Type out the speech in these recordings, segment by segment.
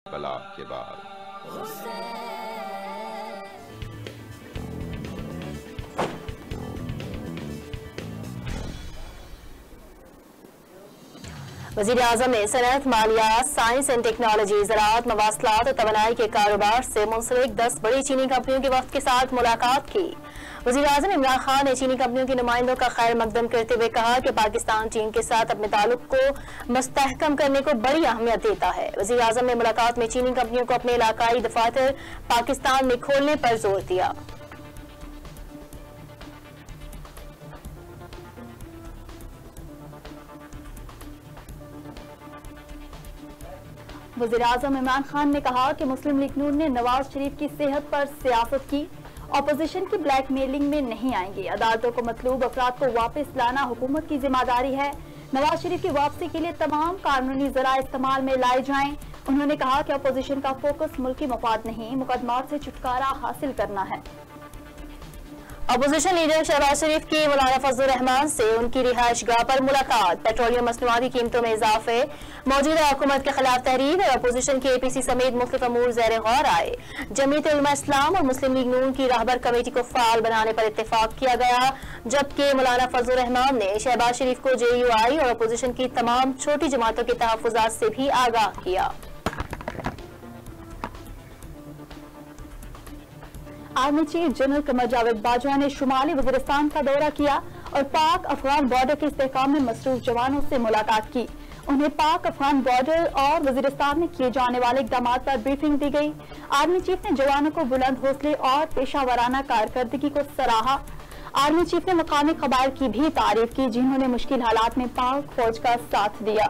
بلاغ کے بعد وزیر اعظم نے صنعت، مالیات، سائنس اینڈ ٹیکنالوجی، زراعت، مواصلات اور توانائی کے کاروبار سے منسلک 10 بڑی چینی کمپنیوں کے وفد کے ساتھ ملاقات کی۔ وزیر اعظم عمران خان نے چینی کمپنیوں کے نمائندوں کا خیر مقدم کرتے ہوئے کہا کہ پاکستان چین کے ساتھ اپنے تعلق کو مستحکم کرنے کو بڑی اہمیت دیتا ہے۔ وزیر اعظم نے ملاقات میں چینی کمپنیوں کو اپنے علاقائی دفاتر پاکستان میں کھولنے پر زور دیا۔ وزیر اعظم عمران خان نے کہا کہ مسلم لیگ نون نے نواز شریف کی صحت پر سیاست کی، اپوزیشن کی بلیک میلنگ میں نہیں آئیں گے۔ عدالتوں کو مطلوب افراد کو واپس لانا حکومت کی ذمہ داری ہے۔ نواز شریف کی واپسی کے لیے تمام قانونی ذرائع استعمال میں لائے جائیں۔ انہوں نے کہا کہ اپوزیشن کا فوکس ملکی مفاد نہیں، مقدمات سے چھٹکارا حاصل کرنا ہے۔ اپوزیشن لیڈر شہباز شریف کی مولانا فضل الرحمان سے ان کی رہائش گاہ پر ملاقات۔ پیٹرولیم مصنوعات کی قیمتوں میں اضافے، موجودہ حکومت کے خلاف تحریر اور اپوزیشن کے اے پی سی سمیت مختلف امور زیر غور آئے۔ جمعیت علماء اسلام اور مسلم لیگ نون کی راہبر کمیٹی کو فعال بنانے پر اتفاق کیا گیا، جبکہ مولانا فضل الرحمان نے شہباز شریف کو جے یو آئی اور اپوزیشن کی تمام چھوٹی جماعتوں کے تحفظات سے بھی آگاہ کیا۔ Army chief general Qamar Javed Bajwa نے شمالی وزیرستان کا دورہ کیا اور پاک افغان بارڈر کے استحکام میں مصروف جوانوں سے ملاقات کی۔ انہیں پاک افغان بارڈر اور وزیرستان میں کیے جانے والے اقدامات پر بریفنگ دی گئی۔ آرمی چیف نے جوانوں کو بلند حوصلے اور پیشہ ورانہ کارکردگی کو سراہا۔ آرمی چیف نے مقامی قبائل کی بھی تعریف کی جنہوں نے مشکل حالات میں پاک فوج کا ساتھ دیا۔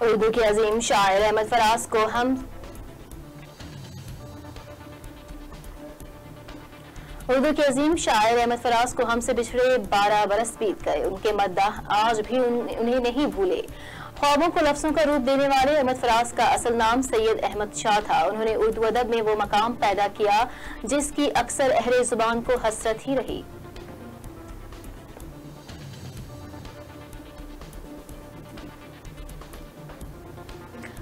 اردو کے عظیم شاعر احمد فراز کو ہم سے بچھڑے 12 برس بیت گئے، ان کے مداح آج بھی انہیں نہیں بھولے۔ خوابوں کو لفظوں کا روپ دینے والے احمد فراز کا اصل نام سید احمد شاہ تھا۔ انہوں نے اردو ادب میں وہ مقام پیدا کیا جس کی اکثر اہل زبان کو حسرت ہی رہی۔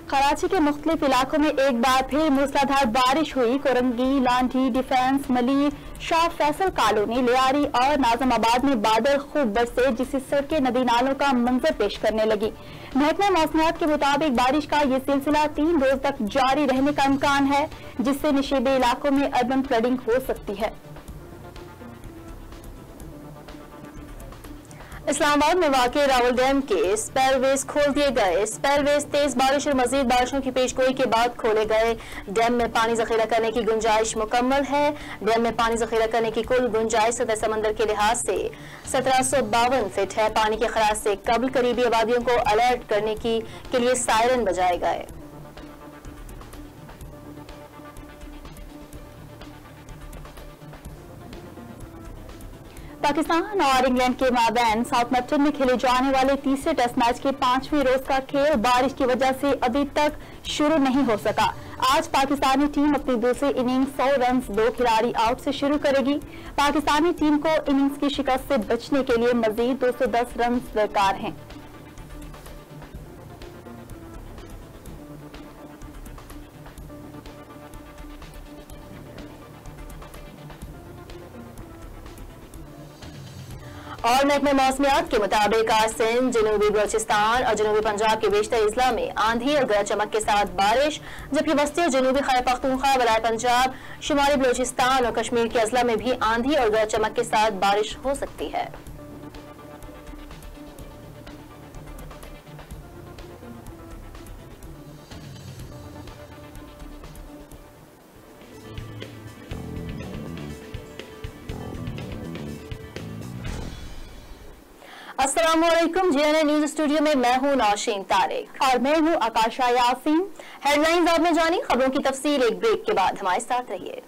کراچی کے مختلف علاقوں میں ایک بار پھر موسلادھار بارش ہوئی۔ کورنگی، لانڈھی، ڈیفنس، ملیر، شاہ فیصل کالونی، لیاری اور ناظم آباد میں بادل خوب برسے جس سے سڑکیں ندی نالوں کا منظر پیش کرنے لگی۔ محکمہ موسمیات کے مطابق بارش کا یہ سلسلہ 3 روز تک جاری رہنے کا امکان ہے جس سے نشیبی علاقوں میں اربن فلڈنگ ہو سکتی ہے۔ اسلام آباد میں واقع راول ڈیم کے اسپیل ویز کھول دیے گئے۔ اسپیل ویز تیز بارش اور مزید بارشوں کی پیش گوئی کے بعد کھولے گئے۔ ڈیم میں پانی ذخیرہ کرنے کی گنجائش مکمل ہے۔ ڈیم میں پانی ذخیرہ کرنے کی کل گنجائش سطح سمندر کے لحاظ سے 1752 فٹ ہے۔ پانی کے خراج سے قبل قریبی آبادیوں کو الرٹ کرنے کے لیے سائرن بجائے گئے۔ پاکستان اور انگلینڈ کے مابین ساؤتھ میلبورن میں کھیلے جانے والے تیسرے ٹیسٹ میچ کے 5ویں روز کا کھیل بارش کی وجہ سے ابھی تک شروع نہیں ہو سکا۔ آج پاکستانی ٹیم اپنی دوسری اننگز 100 رنز 2 کھلاڑی آؤٹ سے شروع کرے گی۔ پاکستانی ٹیم کو اننگز کی شکست سے بچنے کے لیے مزید 210 رنز درکار ہیں۔ اور محکمہ موسمیات کے مطابق آج سندھ، جنوبی بلوچستان اور جنوبی پنجاب کے بیشتر اضلاع میں آندھی اور گرج چمک کے ساتھ بارش، جبکہ وسطی اور جنوبی خیبر پختونخوا، ولایت پنجاب، شمالی بلوچستان اور کشمیر کے اضلاع میں بھی آندھی اور گرج چمک کے ساتھ بارش ہو سکتی ہے۔ السلام علیکم، جی این اے نیوز اسٹوڈیو میں میں ہوں نوشین طارق اور میں ہوں آکاشا یاسین۔ ہیڈ لائنز آپ نے جانی، خبروں کی تفصیل ایک بریک کے بعد، ہمارے ساتھ رہیے۔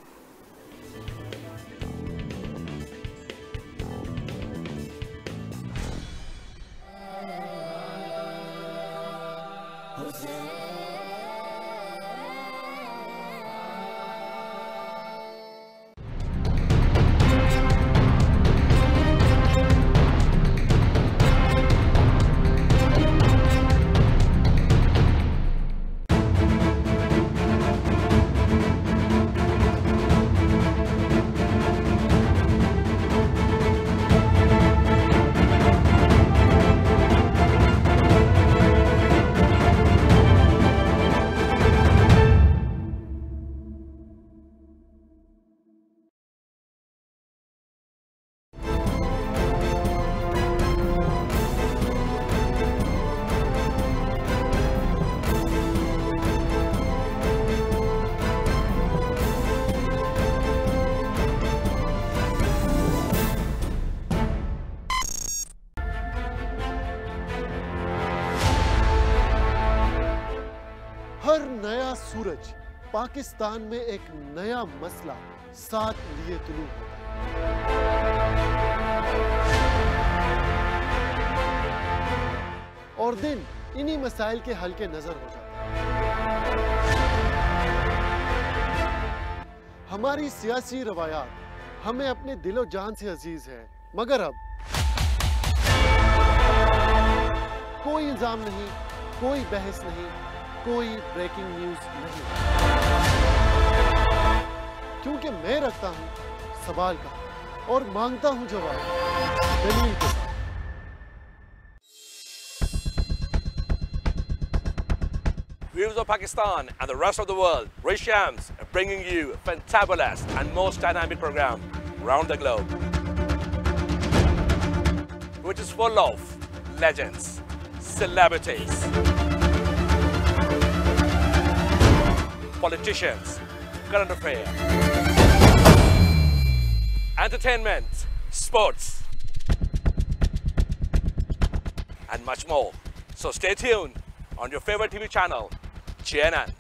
نیا سورج پاکستان میں ایک نیا مسئلہ ساتھ لیے طلوع ہوتا ہے اور دن انہی مسائل کے حل کے نظر ہو جاتا ہے۔ ہماری سیاسی روایات ہمیں اپنے دل و جان سے عزیز ہے، مگر اب کوئی الزام نہیں، کوئی بحث نہیں، کوئی بریکنگ نیوز نہیں، کیونکہ میں رکھتا ہوں سوال کا اور مانگتا ہوں جواب دلیل کے ساتھ۔ Viewers of Pakistan and the rest of the world, Ray Shams bringing you a fantabulous and most dynamic program around the globe, which is full of legends, celebrities, politicians, current affairs, entertainment, sports, and much more. So stay tuned on your favorite TV channel, CNN.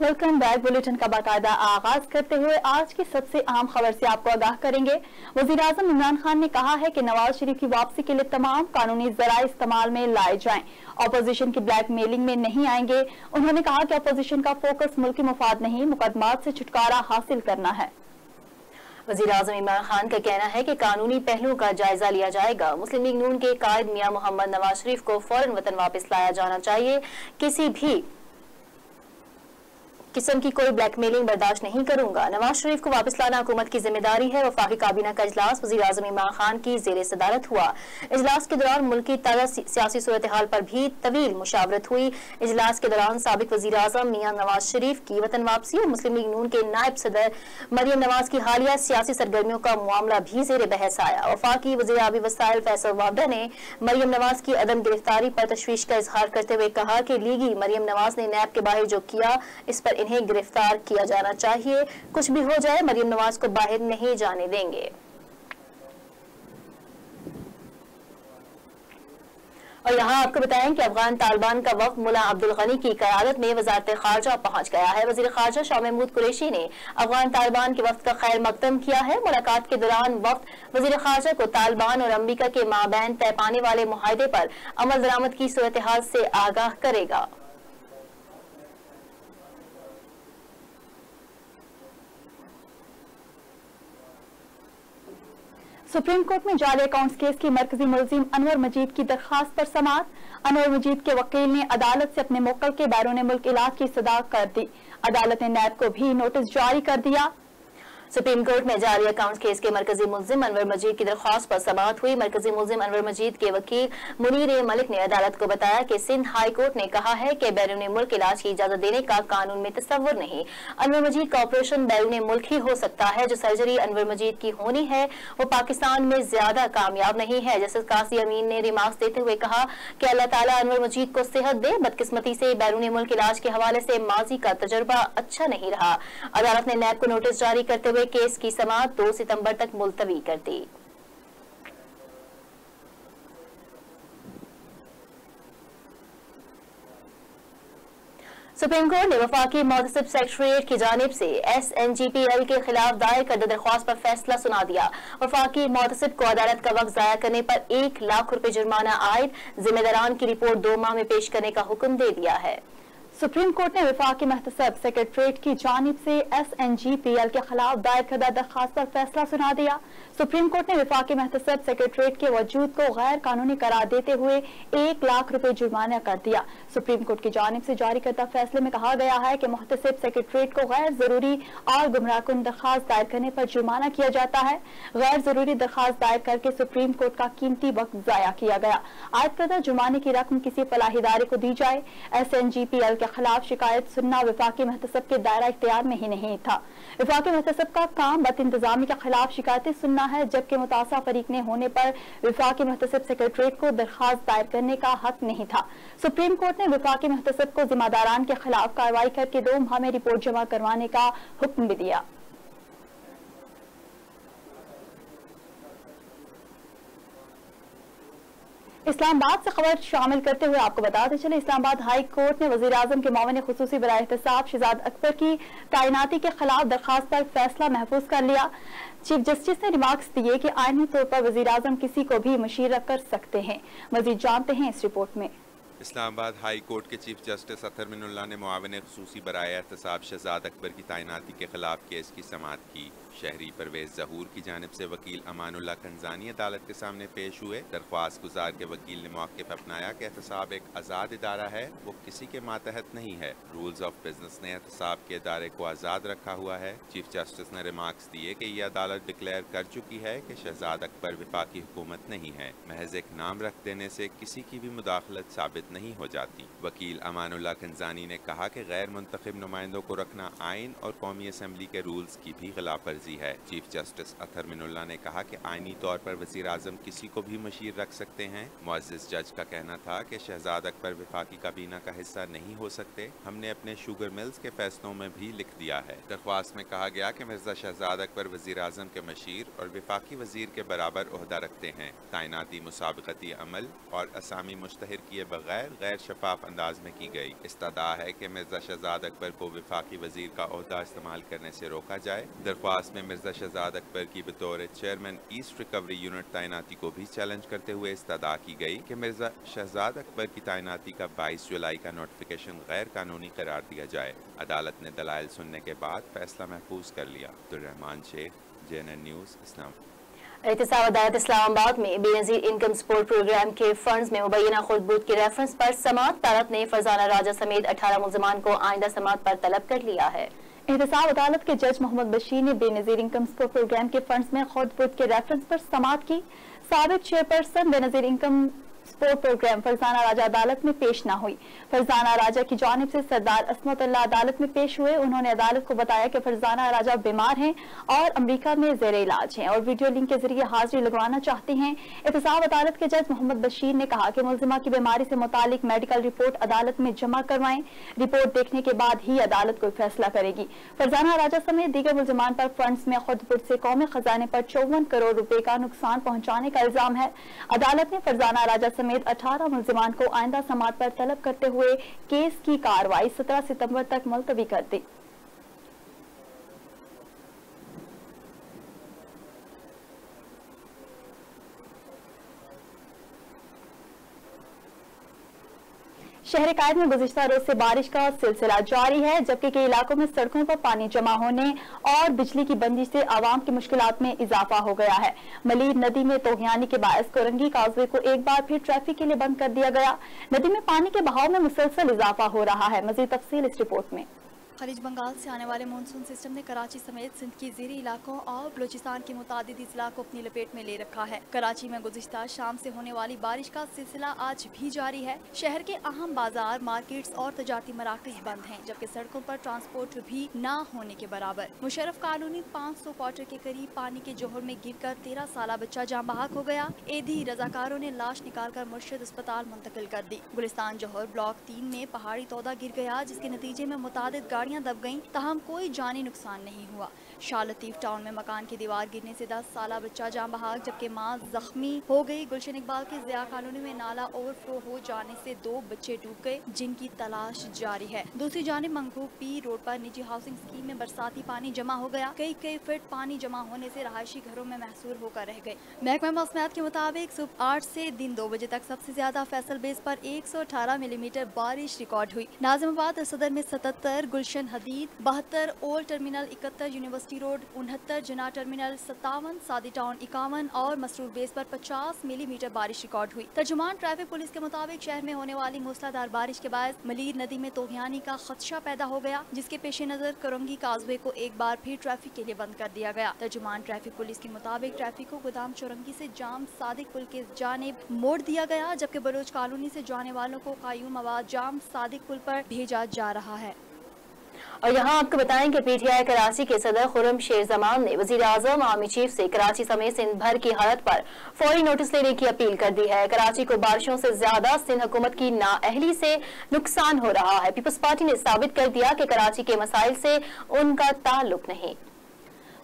Welcome back. Bulletin کا باقاعدہ آغاز کرتے ہوئے آج کی سب سے اہم خبر سے آپ کو آگاہ کریں گے۔ وزیراعظم عمران خان نے کہا ہے کہ نواز شریف کی واپسی کے لیے تمام قانونی ذرائع استعمال میں لائے جائیں، اپوزیشن کی بلیک میلنگ میں نہیں آئیں گے۔ انہوں نے کہا کہ اپوزیشن کا فوکس ملکی مفاد نہیں، مقدمات سے چھٹکارا حاصل کرنا ہے۔ وزیراعظم عمران خان کا کہنا ہے کہ قانونی پہلوؤں کا جائزہ لیا جائے گا۔ مسلم لیگ نون کے قائد میاں محمد نواز شریف کو فوراً وطن واپس لایا جانا چاہیے، کسی بھی قسم کی کوئی بلیک میلنگ برداشت نہیں کروں گا۔ نواز شریف کو واپس لانا حکومت کی ذمہ داری ہے۔ وفاقی کابینہ کا اجلاس وزیراعظم عمران خان کی زیر صدارت ہوا۔ اجلاس کے دوران ملک کی تازہ سیاسی صورتحال پر بھی طویل مشاورت ہوئی۔ اجلاس کے دوران سابق وزیراعظم میاں نواز شریف کی وطن واپسی اور مسلم لیگ نون کے نائب صدر مریم نواز کی حالیہ سیاسی سرگرمیوں کا معاملہ بھی زیر بحث آیا۔ وفاقی وزیر آبی وسائل فیصل وابڈا نے مریم نواز کی عدم گرفتاری پر تشویش کا اظہار کرتے ہوئے کہا کہ لیگی مریم نواز نے نیب کے باہر جو کیا اس پر انہیں گرفتار کیا جانا چاہیے، کچھ بھی ہو جائے مریم نواز کو باہر نہیں جانے دیں گے۔ اور یہاں آپ کو بتائیں کہ افغان طالبان کا وفد ملا عبدالغنی کی قیادت میں وزارت خارجہ پہنچ گیا ہے۔ وزیر خارجہ شاہ محمود قریشی نے افغان طالبان کے وفد کا خیر مقدم کیا ہے۔ ملاقات کے دوران وفد وزیر خارجہ کو طالبان اور امریکہ کے مابین طے پانے والے معاہدے پر عمل درآمد کی صورتحال سے آگاہ کرے گا۔ سپریم کورٹ میں جعلی اکاؤنٹس کیس کی مرکزی ملزم انور مجید کی درخواست پر سماعت۔ انور مجید کے وکیل نے عدالت سے اپنے موکل کے بیرون ملک علاج کی استدعا کر دی۔ عدالت نے نیب کو بھی نوٹس جاری کر دیا۔ سپریم کورٹ میں جعلی اکاؤنٹس کیس کے مرکزی ملزم انور مجید کی درخواست پر سماعت ہوئی۔ مرکزی ملزم انور مجید کے وکیل منیر ملک نے عدالت کو بتایا کہ سندھ ہائی کورٹ نے کہا ہے کہ بیرون ملک علاج کی اجازت دینے کا قانون میں تصور نہیں۔ انور مجید کا آپریشن بیرون ملک ہی ہو سکتا ہے۔ جو سرجری انور مجید کی ہونی ہے وہ پاکستان میں زیادہ کامیاب نہیں ہے۔ جسٹس قاضی امین نے ریمارکس دیتے ہوئے کہا کہ اللہ تعالیٰ انور مجید کو صحت دے۔ بدقسمتی سے بیرون ملک علاج کے حوالے سے ماضی کا تجربہ اچھا نہیں رہا۔ عدالت نے نیب کو نوٹس جاری کرتے ہوئے کیس کی سماعت 2 ستمبر تک ملتوی کر دی۔ سپریم کورٹ نے وفاقی محتسب سیکریٹریٹ کی جانب سے SNGPL کے خلاف دائر کردہ درخواست پر فیصلہ سنا دیا۔ وفاقی محتسب کو عدالت کا وقت ضائع کرنے پر 1 لاکھ روپے جرمانہ عائد، ذمہ داران کی رپورٹ 2 ماہ میں پیش کرنے کا حکم دے دیا ہے۔ सुप्रीम कोर्ट ने विफाकी महतसब सेक्रेटरीट की जानिब से SNGPL के खिलाफ दायर करदा दरखास्त पर फैसला सुना दिया। सुप्रीम कोर्ट ने विफाकी महतसब सेक्रेटरीट के वजूद को गैर कानूनी करार देते हुए 1 लाख रुपए जुर्माना कर दिया। सुप्रीम कोर्ट की जानिब से जारी करदा फैसले में कहा गया है कि मुहतसिब सेक्रेटरीट को गैर जरूरी और गुमराहकुन दरखास्त दायर करने पर जुर्माना किया जाता है। गैर जरूरी दरखास्त दायर करके सुप्रीम कोर्ट का कीमती वक्त जाया किया गया। आयद करदा जुर्माने की रकम किसी फलाही इदारे को दी जाए। SNGPL के खिलाफ शिकायत सुनना विफाकी महतसब के दायरा इख्तियार में ही नहीं था। विफाकी महतसब का काम बदइंतजामी के खिलाफ शिकायतें सुनना है, जबकि मुतासा फरीक ने होने पर विफाकी महतसब सेक्रेटरीट को दरखास्त दायर करने का हक नहीं था। सुप्रीम कोर्ट ने विफाकी महतसब को जिम्मेदारान के खिलाफ कार्रवाई करके 2 माह में रिपोर्ट जमा करवाने का हुक्म भी दिया। इस्लामाबाद से खबर शामिल करते हुए आपको बताते चले, इस्लामाबाद हाई कोर्ट ने वजीर आजम के मामले खुसूसी बराए एहतसाब शहजाद अकबर की तैनाती के खिलाफ दरखास्त पर फैसला महफूज कर लिया। चीफ जस्टिस ने रिमार्क्स दिए कि आईनी तौर पर वजीर आजम किसी को भी मुशीर कर सकते हैं। मजीद जानते हैं इस रिपोर्ट में। इस्लामाबाद हाई कोर्ट के चीफ जस्टिस अतहर मिनुल्लाह ने मुआविन खुसूसी बराए एहतसाब शहजाद अकबर की तैनाती के खिलाफ केस की समाअत की। शहरी परवेज जहूर की जानिब से वकील अमानुल्लाह कंजानी अदालत के सामने पेश हुए। दरख्वास्त गुजार के वकील ने मौके पर अपनाया कि एहतसाब एक आज़ाद इदारा है, वो किसी के मातहत नहीं है। रूल्स ऑफ बिजनेस ने एहतसाब के इदारे को आज़ाद रखा हुआ है। चीफ जस्टिस ने रिमार्क्स दिए कि ये अदालत डिक्लेयर कर चुकी है कि शहजाद अकबर विफाकी हुकूमत नहीं है। महज एक नाम रख देने से किसी की भी मुदाखलत साबित नहीं हो जाती। वकील अमानुल्लाह कंजानी ने कहा कि गैर मुंतखब नुमाइंदों को रखना आइन और कौमी असम्बली के रूल्स की भी खिलाफवर्जी है। चीफ जस्टिस अतहर मिनुल्लाह ने कहा कि आईनी तौर पर वजीर आजम किसी को भी मुशीर रख सकते हैं। मुअज़्ज़िज़ जज का कहना था कि शहजाद अकबर विफाकी काबीना का हिस्सा नहीं हो सकते। हमने अपने शुगर मिल्स के फैसलों में भी लिख दिया है। दरख्वास्त में कहा गया कि मिर्जा शहजाद अकबर वजीर आजम के मशीर और विफाकी वजीर के बराबर ओहदा रखते हैं। तैनाती मुसाबकती अमल और असामी मुश्तहर किए बगैर गैर शफाफ अंदाज में की गई। इस्तदा है कि मिर्जा शहजाद अकबर को विफाकी वजीर का ओहदा इस्तेमाल करने से रोका जाए। दरख्वास्त में मिर्जा शहजाद अकबर की बतौर चेयरमैन ईस्ट रिकवरी यूनिट तैनाती को भी चैलेंज करते हुए इस्तदा की गई कि मिर्जा शहजाद अकबर की तैनाती का 22 जुलाई का नोटिफिकेशन गैर कानूनी करार दिया जाए। अदालत ने दलाइल सुनने के बाद फैसला महफूज कर लिया। अब्दुर्रहमान शेख, JNN न्यूज़, इस्लाम। एहतसाब अदालत इस्लामाबाद में बेनज़ीर इनकम सपोर्ट प्रोग्राम के फंड्स में मुबैना खुर्दबुद के रेफरेंस पर समाअत अदालत ने फरजाना राजा समेत 18 मुल्ज़िमान को आइंदा समाअत पर तलब कर लिया है। एहतसाब अदालत के जज मोहम्मद बशीर ने बेनज़ीर इनकम सपोर्ट प्रोग्राम के फंड्स में खुर्दबुद के रेफरेंस पर समाअत की। साबिक chairperson Benazir income support programme Farzana Raja अदालत में पेश न हुई। फरजाना राजा की जानिब से सरदार अस्मतुल्लाह अदालत में पेश हुए। उन्होंने अदालत को बताया कि फरजाना राजा बीमार हैं और अमेरिका में ज़ेरे इलाज हैं और वीडियो लिंक के जरिए हाजिरी लगवाना चाहते हैं। एहतसाब अदालत के जज मोहम्मद बशीर ने कहा कि मुल्जिमा की बीमारी से मुतालिक मेडिकल रिपोर्ट अदालत में जमा करवाएं। रिपोर्ट देखने के बाद ही अदालत कोई फैसला करेगी। फरजाना राजा समेत दीगर मुल्जिमान पर फंड्स में खुर्दबुद से कौमी खजाने पर 54 करोड़ रुपए का नुकसान पहुंचाने का इल्जाम है। अदालत ने फरजाना राजा समेत 18 मुल्जिमान को आइंदा समाअत पर तलब करते हुए केस की कार्रवाई 17 सितंबर तक मुलतवी कर दी। शहर कायद में गुज़िश्ता रोज से बारिश का सिलसिला जारी है, जबकि कई इलाकों में सड़कों पर पानी जमा होने और बिजली की बंदिश से आवाम की मुश्किलात में इजाफा हो गया है। मलीर नदी में तोहियानी के बायस कोरंगी काजवे को एक बार फिर ट्रैफिक के लिए बंद कर दिया गया। नदी में पानी के बहाव में मुसलसल इजाफा हो रहा है। मजीद तफसील इस रिपोर्ट में। खलीज बंगाल से आने वाले मानसून सिस्टम ने कराची समेत सिंध के ज़ेरी इलाकों और बलूचिस्तान के मुतादिद अजला को अपनी लपेट में ले रखा है। कराची में गुज़िश्ता शाम से होने वाली बारिश का सिलसिला आज भी जारी है। शहर के अहम बाजार, मार्केट्स और तजारती मराकज़ बंद हैं, जबकि सड़कों पर ट्रांसपोर्ट भी न होने के बराबर। मुशर्रफ कॉलोनी 500 क्वार्टर के करीब पानी के जोहर में गिरकर 13 साला बच्चा जाँ बहक हो गया। एधी रजाकारों ने लाश निकाल कर मुर्शिद अस्पताल मुंतकिल कर दी। गुलिस्तान जोहर ब्लॉक 3 में पहाड़ी तोदा गिर गया, जिसके नतीजे में मुतादिद गाड़ियाँ गाड़ियां दब गईं, ताहम कोई जानी नुकसान नहीं हुआ। शाह लतीफ टाउन में मकान की दीवार गिरने से 10 साला बच्चा जान बहाक जबकि मां जख्मी हो गई। गुलशन इकबाल के ज़िया कॉलोनी में नाला ओवरफ्लो हो जाने से 2 बच्चे डूब गए, जिनकी तलाश जारी है। दूसरी जानिब मंगूब पी रोड पर निजी हाउसिंग स्कीम में बरसाती पानी जमा हो गया। कई फीट पानी जमा होने से रहायशी घरों में महसूर होकर रह गए। महकमा मौसमियात के मुताबिक सुबह 8 से दिन 2 बजे तक सबसे ज्यादा फैसल बेस पर 118 मिलीमीटर बारिश रिकॉर्ड हुई। नाजिमाबाद सदर में 77, गुलशन हदीद 72, ओल्ड टर्मिनल 71, यूनिवर्सिटी रोड 69, जना टर्मिनल 57, सादी टाउन 51 और मसरूर बेस पर 50 मिलीमीटर बारिश रिकॉर्ड हुई। तर्जुमान ट्रैफिक पुलिस के मुताबिक शहर में होने वाली मूसलाधार बारिश के बाद मलीर नदी में तोहियानी का खदशा पैदा हो गया, जिसके पेश नजर करंगी काजवे को एक बार फिर ट्रैफिक के लिए बंद कर दिया गया। तर्जुमान ट्रैफिक पुलिस के मुताबिक ट्रैफिक को गोदाम चौरंगी से जाम सादिक पुल के जानिब मोड़ दिया गया, जबकि बलोच कॉलोनी से जाने वालों को कायूम आबाद जाम सादिक पुल पर भेजा जा रहा है। और यहाँ आपको बताएं कि पीटीआई कराची के सदर खुर्रम शेर जमान ने वजीर आजम आर्मी चीफ से कराची समेत सिंध भर की हालत पर फौरी नोटिस लेने की अपील कर दी है। कराची को बारिशों से ज्यादा सिंध हुकूमत की नाअहली से नुकसान हो रहा है। पीपल्स पार्टी ने साबित कर दिया कि कराची के मसाइल से उनका ताल्लुक नहीं।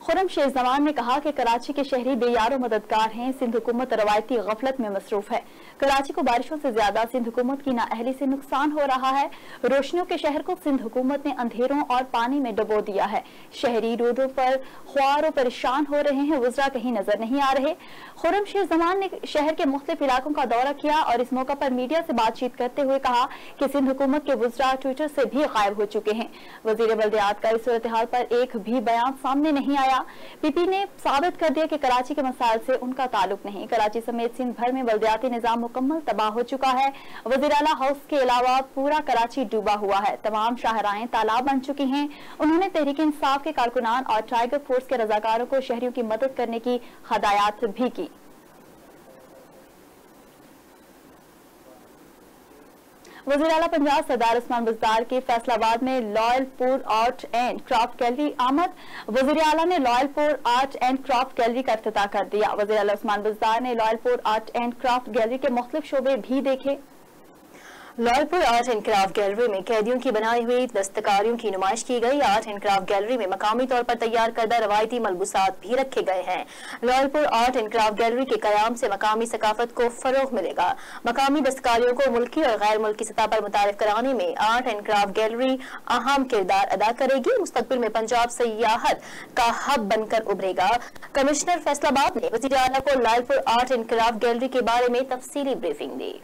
खुर्रम शेर जमान ने कहा कि कराची के शहरी बेयारो मददगार हैं, सिंध हुकूमत रवायती गफलत में मसरूफ है। कराची को बारिशों से ज्यादा सिंध हुकूमत की नाअहली से नुकसान हो रहा है। रोशनियों के शहर को सिंध हुकूमत ने अंधेरों और पानी में डुबो दिया है। शहरी रोडों पर ख्वार परेशान हो रहे हैं, वज़रा कहीं नजर नहीं आ रहे। खुर्रम शेर जमान ने शहर के मुख्तलिफ इलाकों का दौरा किया और इस मौका पर मीडिया से बातचीत करते हुए कहा कि सिंध हुकूमत के वज़रा ट्विटर से भी गायब हो चुके हैं। वज़ीर बल्दियात का इस सूरत हाल पर एक भी बयान सामने नहीं आया। पीपी ने साबित कर दिया कि कराची के मसाइल से उनका ताल्लुक नहीं। कराची समेत सिंध भर में बल्दियाती निजाम मुकम्मल तबाह हो चुका है। वज़ीर आला हाउस के अलावा पूरा कराची डूबा हुआ है। तमाम शाहराएं तालाब बन चुकी हैं। उन्होंने तहरीक इंसाफ के कारकुनान और टाइगर फोर्स के रजाकारों को शहरियों की मदद करने की हदायत भी की। वज़ीर आला पंजाब सरदार उस्मान बुज़दार के फैसलाबाद में लॉयलपुर आर्ट एंड क्राफ्ट गैलरी आमद। वज़ीर आला ने लॉयलपुर आर्ट एंड क्राफ्ट गैलरी का इफ्तिताह कर दिया। वज़ीर आला उस्मान बुज़दार ने लॉयलपुर आर्ट एंड क्राफ्ट गैलरी के मुख्तलिफ शोबे भी देखे। लॉयलपुर आर्ट एंड क्राफ्ट गैलरी में कैदियों की बनाई हुई दस्तकारियों की नुमाइश की गई। आर्ट एंड क्राफ्ट गैलरी में मकामी तौर पर तैयार करदा रवायती मलबूसात भी रखे गए हैं। लॉयलपुर आर्ट एंड क्राफ्ट गैलरी के कयाम से मकामी सकाफत को फरोग मिलेगा। मकामी दस्तकारियों को मुल्की और गैर मुल्की सतह पर मुतारिफ कराने में आर्ट एंड क्राफ्ट गैलरी अहम किरदार अदा करेगी। मुस्तकबिल में पंजाब सयाहत का हब बनकर उभरेगा। कमिश्नर फैसलाबाद ने वज़ीर आला को लॉयलपुर आर्ट एंड क्राफ्ट गैलरी के बारे में तफसीली ब्रीफिंग दी।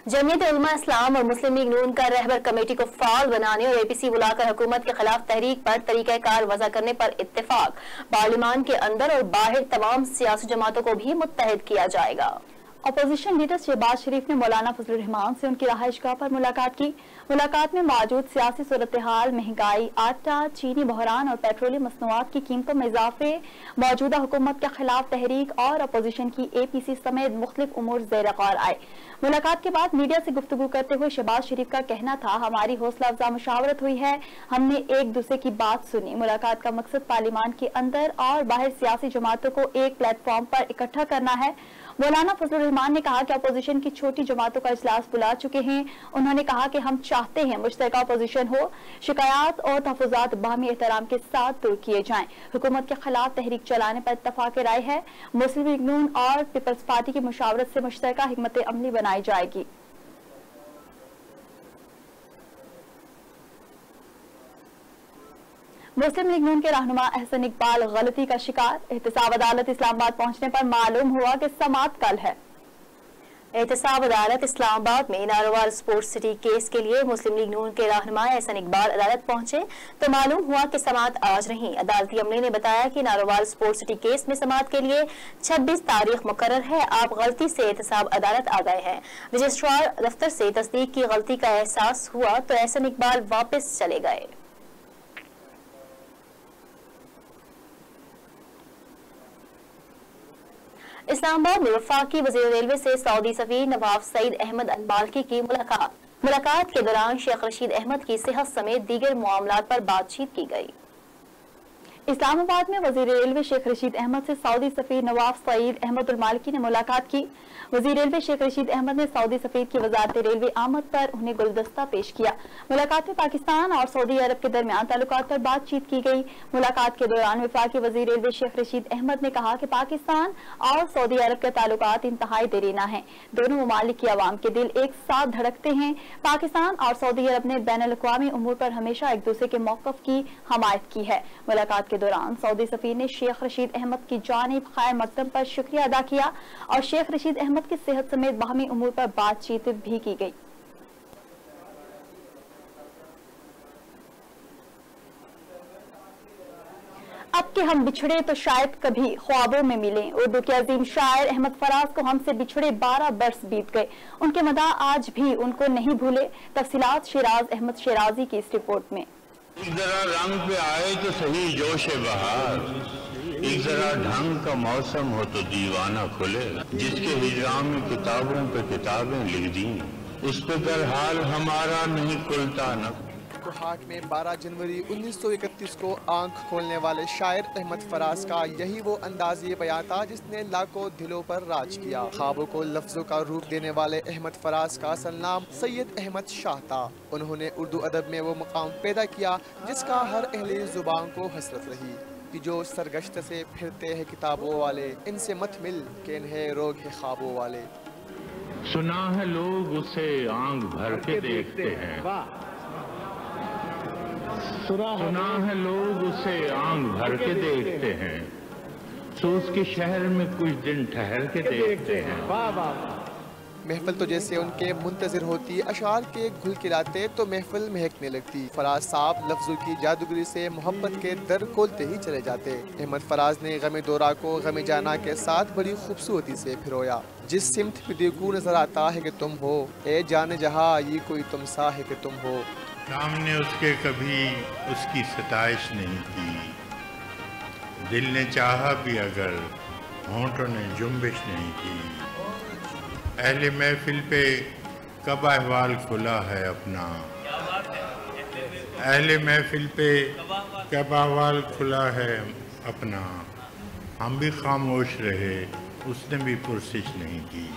जमीयत उलमा इस्लाम और मुस्लिम लीग नून का रहबर कमेटी को फाल बनाने और एपीसी बुलाकर हुकूमत के खिलाफ तहरीक पर तरीक़ाकार वज़ा करने पर इत्तेफाक। पार्लियामान के अंदर और बाहर तमाम सियासी जमातों को भी मुत्तहिद किया जाएगा। अपोजिशन लीडर शहबाज शरीफ ने मौलाना फजलुर रहमान से उनकी रहायशगाह पर मुलाकात की। मुलाकात में मौजूद सियासी सूरत हाल, महंगाई, आटा, चीनी बहरान और पेट्रोलियम मसनूआत की कीमतों में इजाफे, मौजूदा हुकूमत के खिलाफ तहरीक और अपोजिशन की एपीसी समेत मुख्तलिफ उमूर ज़ेर गौर आए। मुलाकात के बाद मीडिया से गुफ्तगू करते हुए शहबाज शरीफ का कहना था, हमारी हौसला अफजा मुशावरत हुई है, हमने एक दूसरे की बात सुनी। मुलाकात का मकसद पार्लियामान के अंदर और बाहर सियासी जमातों को एक प्लेटफॉर्म पर इकट्ठा करना है। मौलाना फजलुर रहमान ने कहा कि अपोजिशन की छोटी जमातों का इजलास बुला चुके हैं। उन्होंने कहा कि हम चाहते हैं मुश्तरका अपोजिशन हो, शिकायत और तहफ़्फ़ुज़ात बाहमी एहतराम के साथ दूर किए जाएं। हुकूमत के खिलाफ तहरीक चलाने पर इत्तफाक राय है। मुस्लिम लीग नून और पीपल्स पार्टी की मुशावरत से मुश्तरका हिकमत अमली बनाई जाएगी। मुस्लिम लीग नून के रहनुमा अहसन इकबाल गलती का शिकार। एहतसाब अदालत इस्लामाबाद पहुंचने पर मालूम हुआ कि समाअत कल है। एहतसाब अदालत इस्लामाबाद में नारोवाल स्पोर्ट्स सिटी केस के लिए मुस्लिम लीग नून के रहनुमा अहसन इकबाल अदालत पहुंचे तो मालूम हुआ कि समाअत आज नहीं। अदालती अमले ने बताया कि नारोवाल स्पोर्ट्स सिटी केस में समाअत के लिए 26 तारीख मुकर्रर है। आप गलती से एहतसाब अदालत आ गए हैं। रजिस्ट्रार दफ्तर से तस्दीक की गलती का एहसास हुआ तो अहसन इकबाल वापस चले गए। इस्लामाबाद में वफाकी वज़ीर रेलवे से सऊदी सफीर नवाब सईद अहमद अल-बाल्की की मुलाकात के दौरान शेख रशीद अहमद की सेहत समेत दीगर मामलात पर बातचीत की गई। इस्लामाबाद में वजीर रेलवे शेख रशीद अहमद से सऊदी सफीर नवाफ सईद अहमद उल मालिकी ने मुलाकात की। वजीर रेलवे शेख रशीद अहमद ने सऊदी सफीर की वजारत रेलवे आमद पर उन्हें गुलदस्ता पेश किया। मुलाकात में पाकिस्तान और सऊदी अरब के दरमियान ताल्लुकात पर बातचीत की गई। मुलाकात के दौरान वफाकी वजीर रेलवे शेख रशीद अहमद ने कहा कि पाकिस्तान और सऊदी अरब के ताल्लुकात इंतहाई देरीना है। दोनों ममालिक की आवाम के दिल एक साथ धड़कते हैं। पाकिस्तान और सऊदी अरब ने बैनुल-अक़वामी उमूर पर हमेशा एक दूसरे के मौक़िफ़ की हमायत की है। मुलाकात के दौरान सऊदी सफीर ने शेख रशीद अहमद की जानिब खैर मकदम पर शुक्रिया अदा किया और शेख रशीद अहमद की सेहत समेत बाहमी उमूर पर बातचीत भी की गई। अब के हम बिछड़े तो शायद कभी ख्वाबों में मिलें। उर्दू के अजीम शायर अहमद फराज को हमसे बिछड़े 12 बरस बीत गए, उनके मदा आज भी उनको नहीं भूले। तफसीलात शिराज अहमद शिराजी की इस रिपोर्ट में। जरा रंग पे आए तो सही जोश बहार, एक जरा ढंग का मौसम हो तो दीवाना खुले, जिसके हिजराम में किताबों पे किताबें लिख दी, उस पे बहरहाल हमारा नहीं खुलता न। कोहाट में 12 जनवरी 1931 को आंख खोलने वाले शायर अहमद फराज का यही वो अंदाज़े बयां था जिसने लाखों दिलों पर राज किया। ख्वाबों को लफ्ज़ों का रूप देने वाले अहमद फराज का असल नाम सैयद अहमद शाह था। उन्होंने उर्दू अदब में वो मुकाम पैदा किया जिसका हर अहले ज़ुबान को हसरत रही कि जो सरगश्त से फिरते हैं किताबों वाले, इनसे मत मिल के इन्हें रोग है ख्वाबों वाले। सुना है लोग उसे आंख भर के देखते हैं, सुना है लोग उसे आंख भर के देखते हैं, तो उसके शहर में कुछ दिन ठहर के देखते हैं। महफिल तो जैसे उनके मुंतजिर होती, अशार के घुल खिलाते तो महफिल महकने लगती। फराज साहब लफ्जों की जादूगरी से मोहब्बत के दर खोलते ही चले जाते। अहमद फराज ने गमे दौरा को गमे जाना के साथ बड़ी खूबसूरती से फिरोया। जिस सिमत पे देखूं नजर आता है कि तुम हो, ए जाने जहाँ ये कोई तुम सा है कि तुम हो। सामने उसके कभी उसकी सताइश नहीं की, दिल ने चाहा भी अगर होंठों ने जुम्बिश नहीं की। अहले महफिल पे कब अहवाल खुला है अपना, अहले महफिल पे कब अहवाल खुला है अपना, हम भी खामोश रहे उसने भी पुरसिश नहीं की।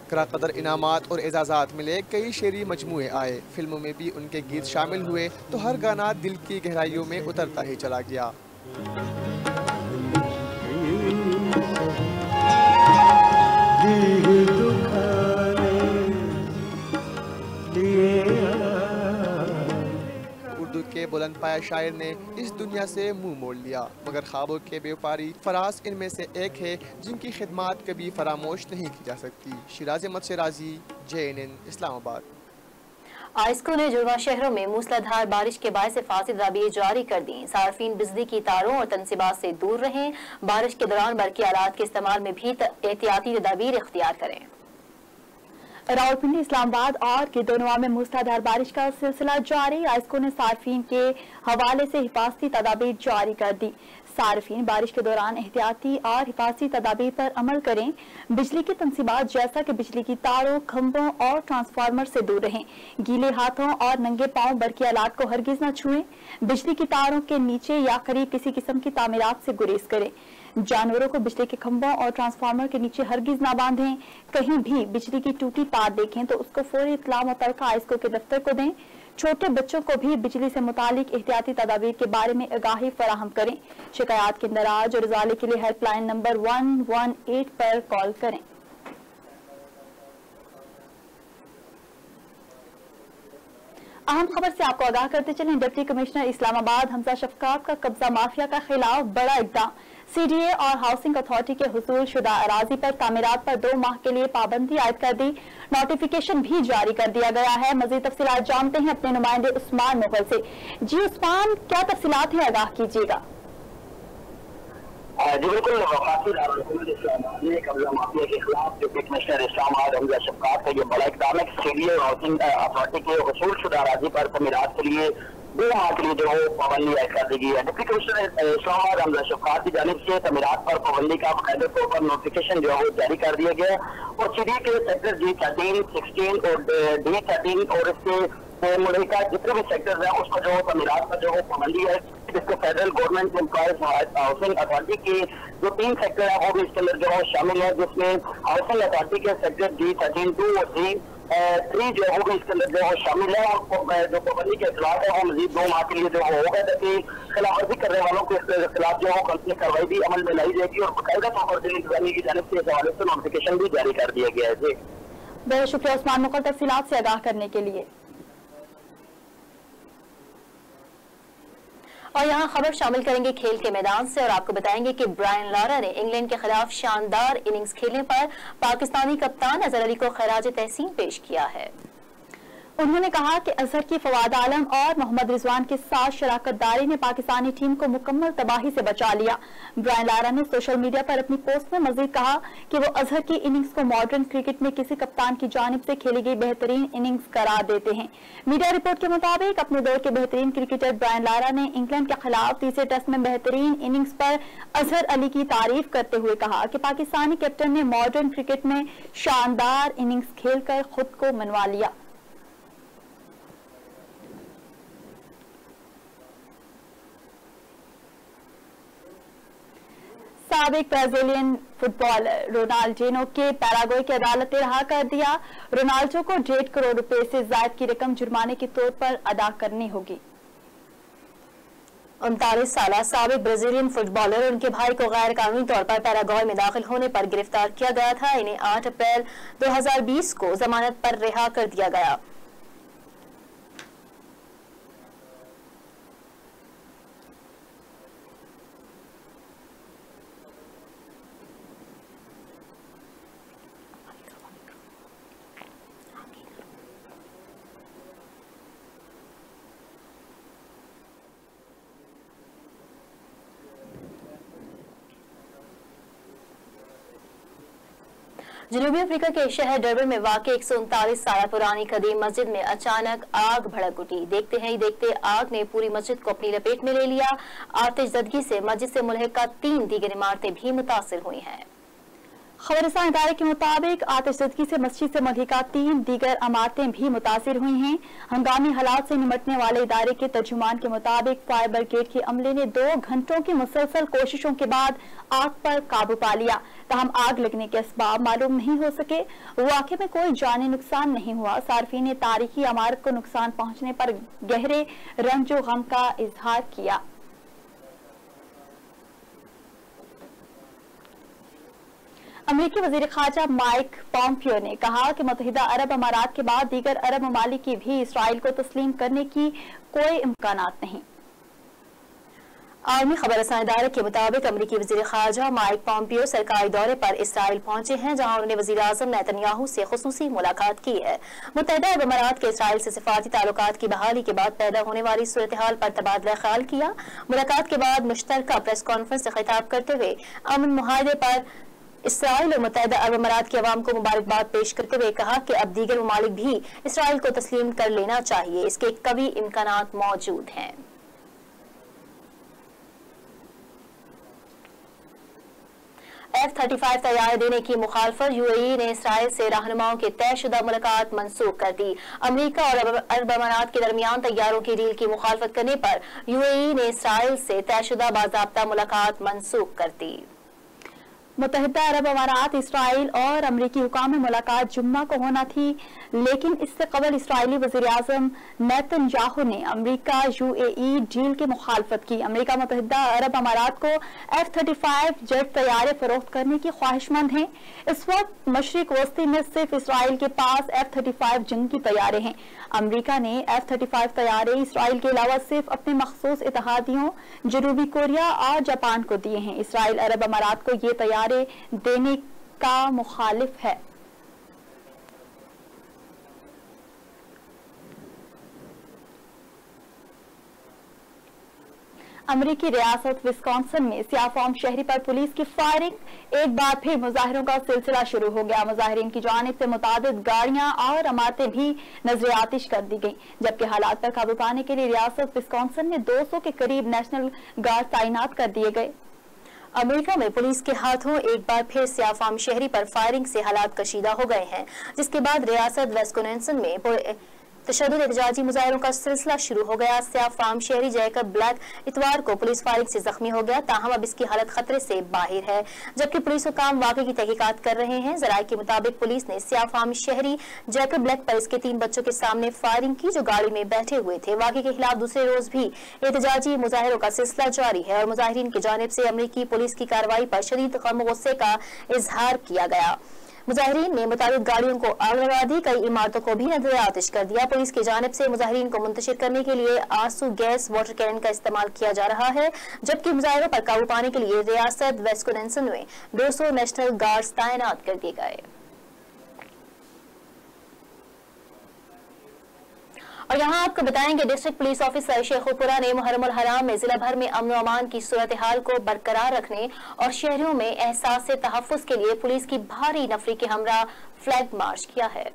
कराकदर इनामात और एजाज़ात मिले, कई शेरी मजमूए आए, फिल्मों में भी उनके गीत शामिल हुए तो हर गाना दिल की गहराइयों में उतरता ही चला गया। उर्दू के बुलंद पाया शायर ने इस दुनिया से मुंह मोड़ लिया, मगर ख्वाबों के व्यापारी फराज इनमें से एक है जिनकी खिदमत कभी फरामोश नहीं की जा सकती। शिराज अहमद शिराजी, JNN इस्लामाबाद। आइस्को ने जुड़वा शहरों में मूसलाधार बारिश के बायस फासिल तदाबीर जारी कर दी। सार्फिन बिजली की तारों और तनसीबात से दूर रहें। बारिश के दौरान बरकी आलात के इस्तेमाल में भी एहतियाती तदाबीर इख्तियार करें। रावलपिंडी, इस्लामाबाद और गिरदोनवा में मूसलाधार बारिश का सिलसिला जारी। आइस्को ने सार्फिन के हवाले से हिफाजती तदाबीर जारी कर दी। सार्फिन बारिश के दौरान एहतियाती और हिफाजती तदाबीर पर अमल करें। बिजली की तनसीबात जैसा कि बिजली की तारों, खंभों और ट्रांसफार्मर से दूर रहें। गीले हाथों और नंगे पांव बरकी आलात को हरगिज न छुएं। बिजली की तारों के नीचे या करीब किसी किस्म की तामीरात से गुरेज करें। जानवरों को बिजली के खंभों और ट्रांसफार्मर के नीचे हरगिज ना बांधें। कहीं भी बिजली की टूटी तार देखें तो उसको फौरी इत्तला मुतलका आइस्को के दफ्तर को दें। छोटे बच्चों को भी बिजली से मुतालिक एहतियाती तदाबीर के बारे में आगाही फराहम करें। शिकायत के इंदराज और इजाले के लिए हेल्पलाइन नंबर 118 पर कॉल करें। अहम खबर से आपको आगाह करते चलें। डिप्टी कमिश्नर इस्लामाबाद हमजा शफकात का कब्जा माफिया का खिलाफ बड़ा इक़दाम। CDA और हाउसिंग अथॉरिटी के हुसूल शुदा अराजी पर तामीरात पर 2 माह के लिए पाबंदी आयद कर दी। नोटिफिकेशन भी जारी कर दिया गया है। मजीद तफसीलात जानते हैं अपने नुमाइंदे उस्मान मुगल से। जी उस्मान, क्या तफसीलात है, आगाह कीजिएगा। जी बिल्कुल, कब्जा माफिया के खिलाफ डिप्टी कमिश्नर इस्लामाबाद हमजा शफकात का ये बड़ा इक़दाम है। CDA और हाउसिंग अथॉरिटी के हुसूल शुदा अराजी पर तामीरात के लिए 2 माह के लिए जो पाबंदी ऐड कर दी गई है। डिप्टी कमिश्नर इस्लामाबाद हमजा शफकात की जानिब से तामीरात पर पाबंदी का बाकायदा तौर पर नोटिफिकेशन जो है वो जारी कर दिया गया और CDA के सेक्टर G13, 16 और D13 और इसके मुल्क का जितने भी सेक्टर्स हैं उसका जो तमीरात का जो पाबंदी है, जिसको federal government employees housing authority के जो 3 सेक्टर है वो भी इसके अंदर जो शामिल है, जिसमें हाउसिंग अथॉरिटी के सेक्टर D13(2) और D3 जो है वो भी इसके अंदर जो शामिल है। और जो पाबंदी के खिलाफ है वो मजीद 2 माह के लिए जो होगा, ताकि खिलाफवर्जी करने वालों के खिलाफ जो है कंपनी कार्रवाई भी अमल में लाई जाएगी और बाकायदा तौर पर दिल्ली इंतजामिया की जानिब से इस हवाले से नोटिफिकेशन भी जारी कर दिया गया है। जी बहुत शुक्रिया उस्मान, मुकम्मल तफसीलात से आगाह करने के लिए। और यहाँ खबर शामिल करेंगे खेल के मैदान से और आपको बताएंगे कि ब्रायन लारा ने इंग्लैंड के खिलाफ शानदार इनिंग्स खेलने पर पाकिस्तानी कप्तान अजहर अली को खराज तहसीन पेश किया है। उन्होंने कहा कि अजहर की फवाद आलम और मोहम्मद रिजवान के साथ शराकत दारी ने पाकिस्तानी टीम को मुकम्मल तबाही से बचा लिया। ब्रायन लारा ने सोशल मीडिया पर अपनी पोस्ट में मजीद कहा कि वो अजहर की इनिंग्स को मॉडर्न क्रिकेट में किसी कप्तान की जानिब से खेली गई बेहतरीन इनिंग्स करार देते हैं। मीडिया रिपोर्ट के मुताबिक अपने दौर के बेहतरीन क्रिकेटर ब्रायन लारा ने इंग्लैंड के खिलाफ तीसरे टेस्ट में बेहतरीन इनिंग्स पर अजहर अली की तारीफ करते हुए कहा कि पाकिस्तानी कैप्टन ने मॉडर्न क्रिकेट में शानदार इनिंग्स खेलकर खुद को मनवा लिया। साबिक ब्राजीलियन फुटबॉलर रोनाल्डिनो के पैराग्वे की अदालत ने रहा कर दिया। रोनाल्डो को 1.5 करोड़ रुपए से ज्यादा की रकम जुर्माने के तौर पर अदा करनी होगी। 39 साल साबिक ब्राजीलियन फुटबॉलर और उनके भाई को गैर कानूनी तौर पर पैराग्वे में दाखिल होने पर गिरफ्तार किया गया था। इन्हें 8 अप्रैल 2020 को जमानत पर रिहा कर दिया गया। जनूबी अफ्रीका के शहर डरबन में वाक़ई 139 साल पुरानी कदीम मस्जिद में अचानक आग भड़क उठी। देखते ही देखते आग ने पूरी मस्जिद को अपनी लपेट में ले लिया। आतिशज़दगी से मस्जिद से मुल्हिका 3 दीगर इमारतें भी मुतासिर हुई हैं। खबरसां इदारे के मुताबिक आतिशज़दगी से मस्जिद से मुल्हिका 3 दीगर इमारतें भी मुतासिर हुई हैं। हंगामी हालात से निमटने वाले इदारे के तर्जुमान के मुताबिक फायर ब्रिगेड के अमले ने 2 घंटों की मुसलसल कोशिशों के बाद आग पर काबू पा लिया। ताहम आग लगने के असबाब मालूम नहीं हो सके। वाक़े में कोई जानी नुकसान नहीं हुआ। सार्फिन ने तारीखी इमारत को नुकसान पहुंचने पर गहरे रंज व गम का इजहार किया। अमेरिकी वज़ीर ख़ारजा माइक पॉम्पियो ने कहा कि मुत्तहिदा अरब अमारात के बाद दीगर अरब ममालिक की भी इसराइल को तस्लीम करने की कोई इम्कानात नहीं। आलमी खबरसां इदारे के मुताबिक अमेरिकी वज़ीर ख़ारजा माइक पॉम्पियो सरकारी दौरे पर इसराइल पहुंचे हैं, जहां उन्होंने वज़ीर आज़म नेतन्याहू से खुसूसी मुलाकात की है। मुत्तहिदा अरब अमारात के इसराइल से सिफारती ताल्लुकात की बहाली के बाद पैदा होने वाली सूरत हाल पर तबादला ख्याल किया। मुलाकात के बाद मुश्तरका प्रेस कॉन्फ्रेंस से खिताब करते हुए अमन मुआहदे पर इसराइल और मुत्तहिदा अरब अमारात की अवाम को मुबारकबाद पेश करते हुए कहा कि अब दीगर ममालिक भी इसराइल को तस्लीम कर लेना चाहिए। इसके कवी इम्कानात मौजूद हैं। F-35 तैयार देने की मुखालफत UAE ने इसराइल से रहनुमाओं की तयशुदा मुलाकात मंसूख कर दी। अमेरिका और अरब अमारात के दरमियान तैयारों की डील की मुखालफत करने पर UAE ने इसराइल से तयशुदा बाज़ाब्ता मुलाकात मंसूख कर दी। मुत्तहिदा अरब अमारात, इसराइल और अमरीकी हुकाम में मुलाकात जुम्मा को होना थी, लेकिन इससे कबल इसराइली वज़ीर आज़म नेतन्याहू ने अमरीका UAE डील की मुखालफत की। अमरीका मुत्तहिदा अरब अमारात को F-35 जेट तैयारे फरोख्त करने की ख्वाहिशमंद है। इस वक्त मशरिक वस्ती में सिर्फ इसराइल के पास F-35 जंगी तैयारे हैं। अमरीका ने F-35 तैयारे इसराइल के अलावा सिर्फ अपने मखसूस इत्तेहादियों जनूबी कोरिया और जापान को दिए हैं। इसराइल अरब अमारात को ये तैयारे देने का मुखालिफ है। अमरीकी रियासत विस्कॉन्सिन में सियाफॉर्म शहरी पर पुलिस की फायरिंग। एक बार फिर मुजाहिरों का सिलसिला शुरू हो गया। मुजाहिरीन की जानिब से मुतादिद गाड़ियां और इमारतें भी नजर आतिश कर दी गई, जबकि हालात पर काबू पाने के लिए रियासत विस्कॉन्सिन में 200 के करीब नेशनल गार्ड तैनात कर दिए गए। अमेरिका में पुलिस के हाथों एक बार फिर सियाफॉर्म शहरी पर फायरिंग से हालात कशीदा हो गए हैं, जिसके बाद रियासत विस्कॉन्सिन में तशद्दुद एहतजाजी मुजाहिरों का सिलसिला शुरू हो गया। सियाह फार्म शहरी जैकब ब्लैक इतवार को पुलिस फायरिंग से जख्मी हो गया, ताहम अब इसकी हालत खतरे से बाहर है, जबकि पुलिस हुकाम वाक़े की तहकीकात कर रहे हैं। ज़राए के मुताबिक पुलिस ने सियाह फार्म शहरी जैकब ब्लैक पर इसके 3 बच्चों के सामने फायरिंग की जो गाड़ी में बैठे हुए थे। वाक़े के खिलाफ दूसरे रोज भी एहतजाजी मुजाहिरों का सिलसिला जारी है और मुजाहिरीन की जानिब से अमरीकी पुलिस की कार्रवाई पर शदीद गम गुस्से का इजहार किया गया। मुजाहिरीन ने मुताबिक गाड़ियों को आग लगा दी, कई इमारतों को भी नजर आतिश कर दिया। पुलिस की जानिब से मुजाहिरीन को मुंतशिर करने के लिए आंसू गैस वाटर कैनन का इस्तेमाल किया जा रहा है, जबकि मुजाहिरों पर काबू पाने के लिए रियासत विस्कॉन्सिन में 200 नेशनल गार्ड्स तैनात कर दिए गए। और यहाँ आपको बताएंगे डिस्ट्रिक्ट पुलिस ऑफिसर शेखुपुरा ने मुहर्रमुल हराम में जिला भर में अमन अमान की सूरत हाल को बरकरार रखने और शहरों में एहसास से तहफ्फुज़ के लिए पुलिस की भारी नफरी के हमरा फ्लैग मार्च किया है।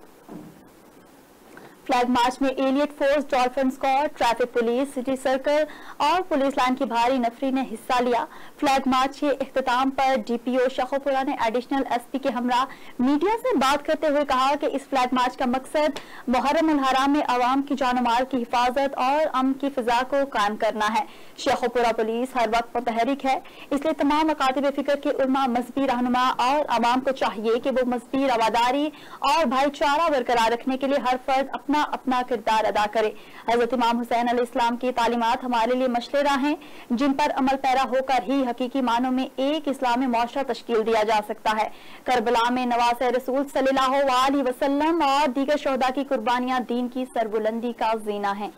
फ्लैग मार्च में elite force, dolphin squad, traffic police, city circle और पुलिस लाइन की भारी नफरी ने हिस्सा लिया। फ्लैग मार्च के इख्तिताम पर डीपीओ शेखुपुरा ने एडिशनल एसपी के हमरा मीडिया से बात करते हुए कहा कि इस फ्लैग मार्च का मकसद मुहर्रमुल हराम में अवाम की जान माल की हिफाजत और अमन की फिजा को कायम करना है। शेखुपुरा पुलिस हर वक्त मुतहरिक है, इसलिए तमाम मकातिब फिक्र के उलमा, मजहबी रहनुमा और अवाम को चाहिए कि वो मजहबी रवादारी और भाईचारा बरकरार रखने के लिए हर फर्द अपना किरदार अदा करे। हजरत इमाम हुसैन अलैहिस्सलाम की तालीमात हमारे लिए मशले राह हैं, जिन पर अमल पैरा होकर ही हकीकी मानों में एक इस्लामी मुआशरा तश्कील दिया जा सकता है। करबला में नवासे रसूल सल्लल्लाहु अलैहि वसल्लम और दीगर शोहदा की कुर्बानियां दीन की सरबुलंदी का जीना है।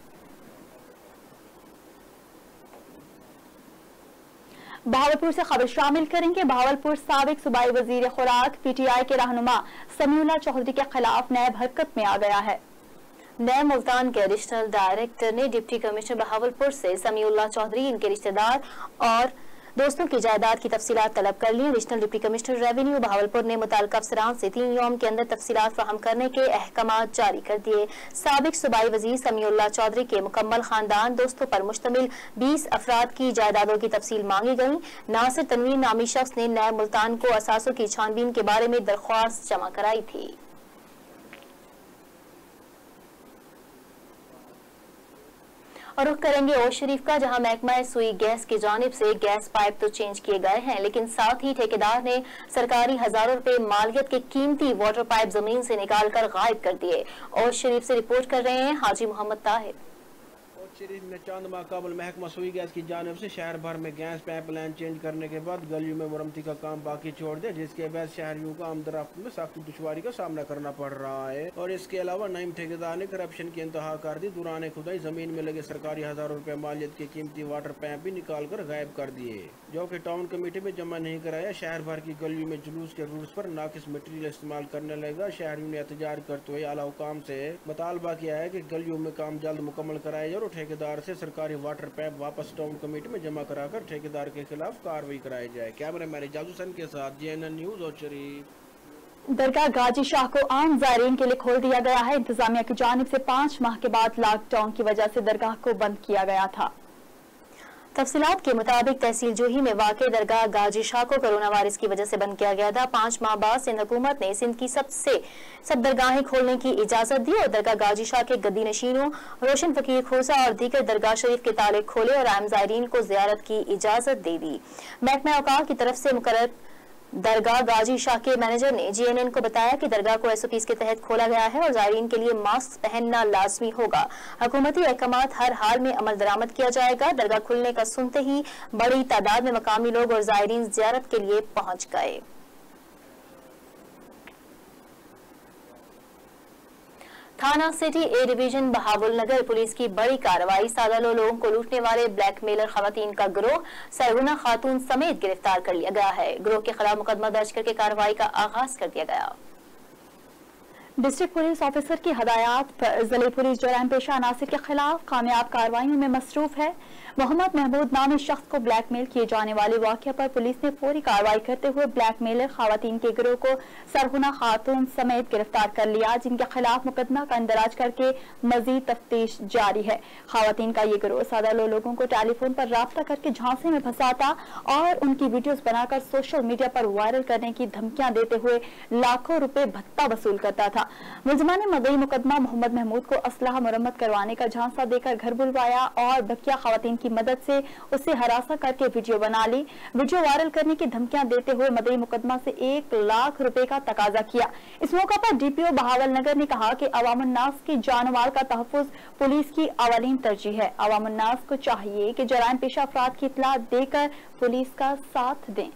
बहावलपुर से खबर शामिल करेंगे। बहावलपुर साबिक सूबाई वजीर खुराक पीटीआई के रहनुमा समीउल्लाह चौधरी के खिलाफ नैब हरकत में आ गया है। नए मुल्तान के एडिशनल डायरेक्टर ने डिप्टी कमिश्नर बहावलपुर से समीउल्लाह चौधरी, इनके रिश्तेदार और दोस्तों की जायदाद की तफसीलात तलब कर ली। Additional deputy commissioner revenue Bahawalpur ने मुताल्लिका अफसरान से 3 यौम के अंदर तफसीलात फराहम करने के अहकामात जारी कर दिए। साबिक सूबाई वजीर समीउल्लाह चौधरी के मुकम्मल खानदान, दोस्तों पर मुश्तमिल 20 अफराद की जायदादों की तफसील मांगी गई। नासिर तनवीर नामी शख्स ने नए मुल्तान को असासों की छानबीन के बारे में दरख्वास्त जमा कराई थी। और रुख करेंगे ओश शरीफ का, जहां महकमा सुई गैस की जानिब से गैस पाइप तो चेंज किए गए हैं, लेकिन साथ ही ठेकेदार ने सरकारी हजारों रुपए मालियत के कीमती वाटर पाइप जमीन से निकालकर गायब कर दिए। ओश शरीफ से रिपोर्ट कर रहे हैं हाजी मोहम्मद ताहिर। शरीफ में चंद माह कबल महकमा सुई गैस की जानिब से शहर भर में गैस पाइप लाइन चेंज करने के बाद गलियों में मुरम्मती का काम बाकी छोड़ दिया, जिसके बाद शहरियों को आमदरफ्त में सख्त दुश्वारी का सामना करना पड़ रहा है। और इसके अलावा नईम ठेकेदार ने करप्शन की इंतहा कर दी। दौरान खुदाई जमीन में लगे सरकारी हजारों रुपए मालियत के कीमती वाटर पाइप भी निकाल कर गायब कर दिए, जो कि टाउन कमेटी में जमा नहीं कराया। शहर भर की गलियों में जुलूस के रूट्स पर नाकिस मटीरियल इस्तेमाल करने लगा। शहरियों ने एहतजाज करते हुए आला हुकाम से मुतालबा किया है कि गलियों में काम जल्द मुकम्मल कराया जाए और ठेकेदार से सरकारी वाटर पाइप वापस टाउन कमेटी में जमा कराकर ठेकेदार के खिलाफ कार्रवाई कराई जाए। कैमरा मैन जाजू सन के साथ JNN न्यूज और शरीफ। दरगाह गाजी शाह को आम ज़ायरीन के लिए खोल दिया गया है। इंतजामिया की जानिब से 5 माह के बाद लॉकडाउन की वजह से दरगाह को बंद किया गया था। तफसीलात के मुताबिक तहसील जूही में वाक़ दरगाह गाजी शाह को कोरोना वायरस की वजह से बंद किया गया था। 5 माह बाद सिंध हुकूमत ने सिंध की सब दरगाहें खोलने की इजाजत दी और दरगाह गाजी शाह के गद्दी नशीनों, रोशन फकीर खोसा और दीगर दरगाह शरीफ के ताले खोले और आम ज़ायरीन को ज़ियारत की इजाजत दे दी। महकमा औकाफ की तरफ से मुकर्रर दरगाह गाजी शाह के मैनेजर ने JNN को बताया कि दरगाह को SOPs के तहत खोला गया है और ज़ायरीन के लिए मास्क पहनना लाजमी होगा। हुकूमती अहकामात हर हाल में अमल दरामद किया जाएगा। दरगाह खुलने का सुनते ही बड़ी तादाद में मकामी लोग और ज़ायरीन ज़ियारत के लिए पहुंच गए। थाना city A division Bahawal Nagar police की बड़ी कार्रवाई, सादा लोगों को लूटने वाले ब्लैकमेलर खवातीन का गिरोह सरगुना खातून समेत गिरफ्तार कर लिया गया है। गिरोह के खिलाफ मुकदमा दर्ज करके कार्रवाई का आगाज कर दिया गया। डिस्ट्रिक्ट पुलिस ऑफिसर की हदायत पर जिले पुलिस जराइम पेशा अनासिर के खिलाफ कामयाब कार्रवाइयों में मसरूफ है। मोहम्मद महमूद नामी शख्स को ब्लैकमेल किए जाने वाले वाक़या पर पुलिस ने फौरी कार्रवाई करते हुए ब्लैकमेलर खवातीन के गिरोह को सरगुना खातून समेत गिरफ्तार कर लिया, जिनके खिलाफ मुकदमा का इंदराज करके मजीद तफ्तीश जारी है। खवातीन का ये गिरोह सादा लोगों को टेलीफोन पर राब्ता करके झांसे में फंसाता और उनकी वीडियोस बनाकर सोशल मीडिया पर वायरल करने की धमकियां देते हुए लाखों रुपए भत्ता वसूल करता था। मुलजिमा ने मदई मुकदमा मोहम्मद महमूद को असलहा मुरम्मत करवाने का झांसा देकर घर बुलवाया और बकिया खवातीन की मदद से उससे हरासा करके वीडियो बना ली। वीडियो वायरल करने की धमकियां देते हुए मदई मुकदमा से 1 लाख रुपए का तकाजा किया। इस मौका पर डीपीओ बहावल नगर ने कहा कि अवामुन्नास की जानमाल का तहफ़्फ़ुज़ पुलिस की अवलीन तरजीह है। अवामुन्नास को चाहिए कि जराइम पेशा अफराद की इत्तला देकर पुलिस का साथ दें।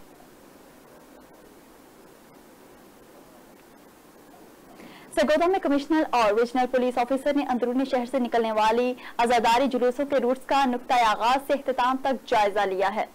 सरगोदा में कमिश्नर और रीजनल पुलिस ऑफिसर ने अंदरूनी शहर से निकलने वाली आजादारी जुलूसों के रूट्स का नुक्ता आगाज से इख्तिताम तक जायजा लिया है।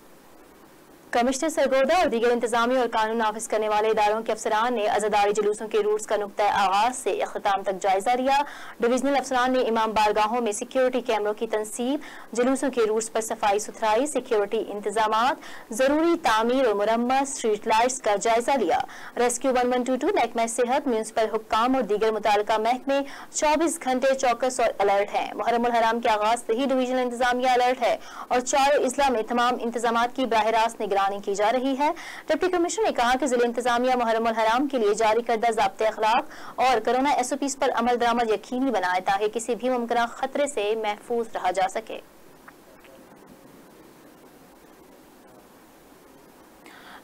कमिश्नर सरगोदा और दीगर इंतजामी और कानून नाफिज करने वाले इदारों के अफसरान ने आजादारी जुलूसों के रूट्स का नुक्ता आगाज से इख्तिताम तक जायजा लिया। डिविजनल अफसरान ने इमाम बारगाहों में सिक्योरिटी कैमरों की तनसीब, जुलूसों के रूट्स पर सफाई सुथराई, सिक्योरिटी इंतजामात, जरूरी तामीर और मुरम्मत, स्ट्रीट लाइट्स का जायजा लिया। रेस्क्यू 1122, महकमा सेहत, म्यूनिसिपल हुक्काम और दीगर मुताल्लिका महकमे 24 घंटे चौकस और अलर्ट हैं। मुहर्रमुल हराम के आगाज से ही डिविजनल इंतजामिया अलर्ट है और चारों इजला में तमाम इंतजामात की बराह रास्त निगरानी की जा रही है। डिप्टी कमिश्नर ने कहा कि जिला इंतजामिया मुहर्रमुल हराम के लिए जारी करदा ज़ाब्ते अखलाक और कोरोना SOPs पर अमल दरामद यकीनी बनाए ताकि किसी भी मुमकिन खतरे से महफूज रहा जा सके।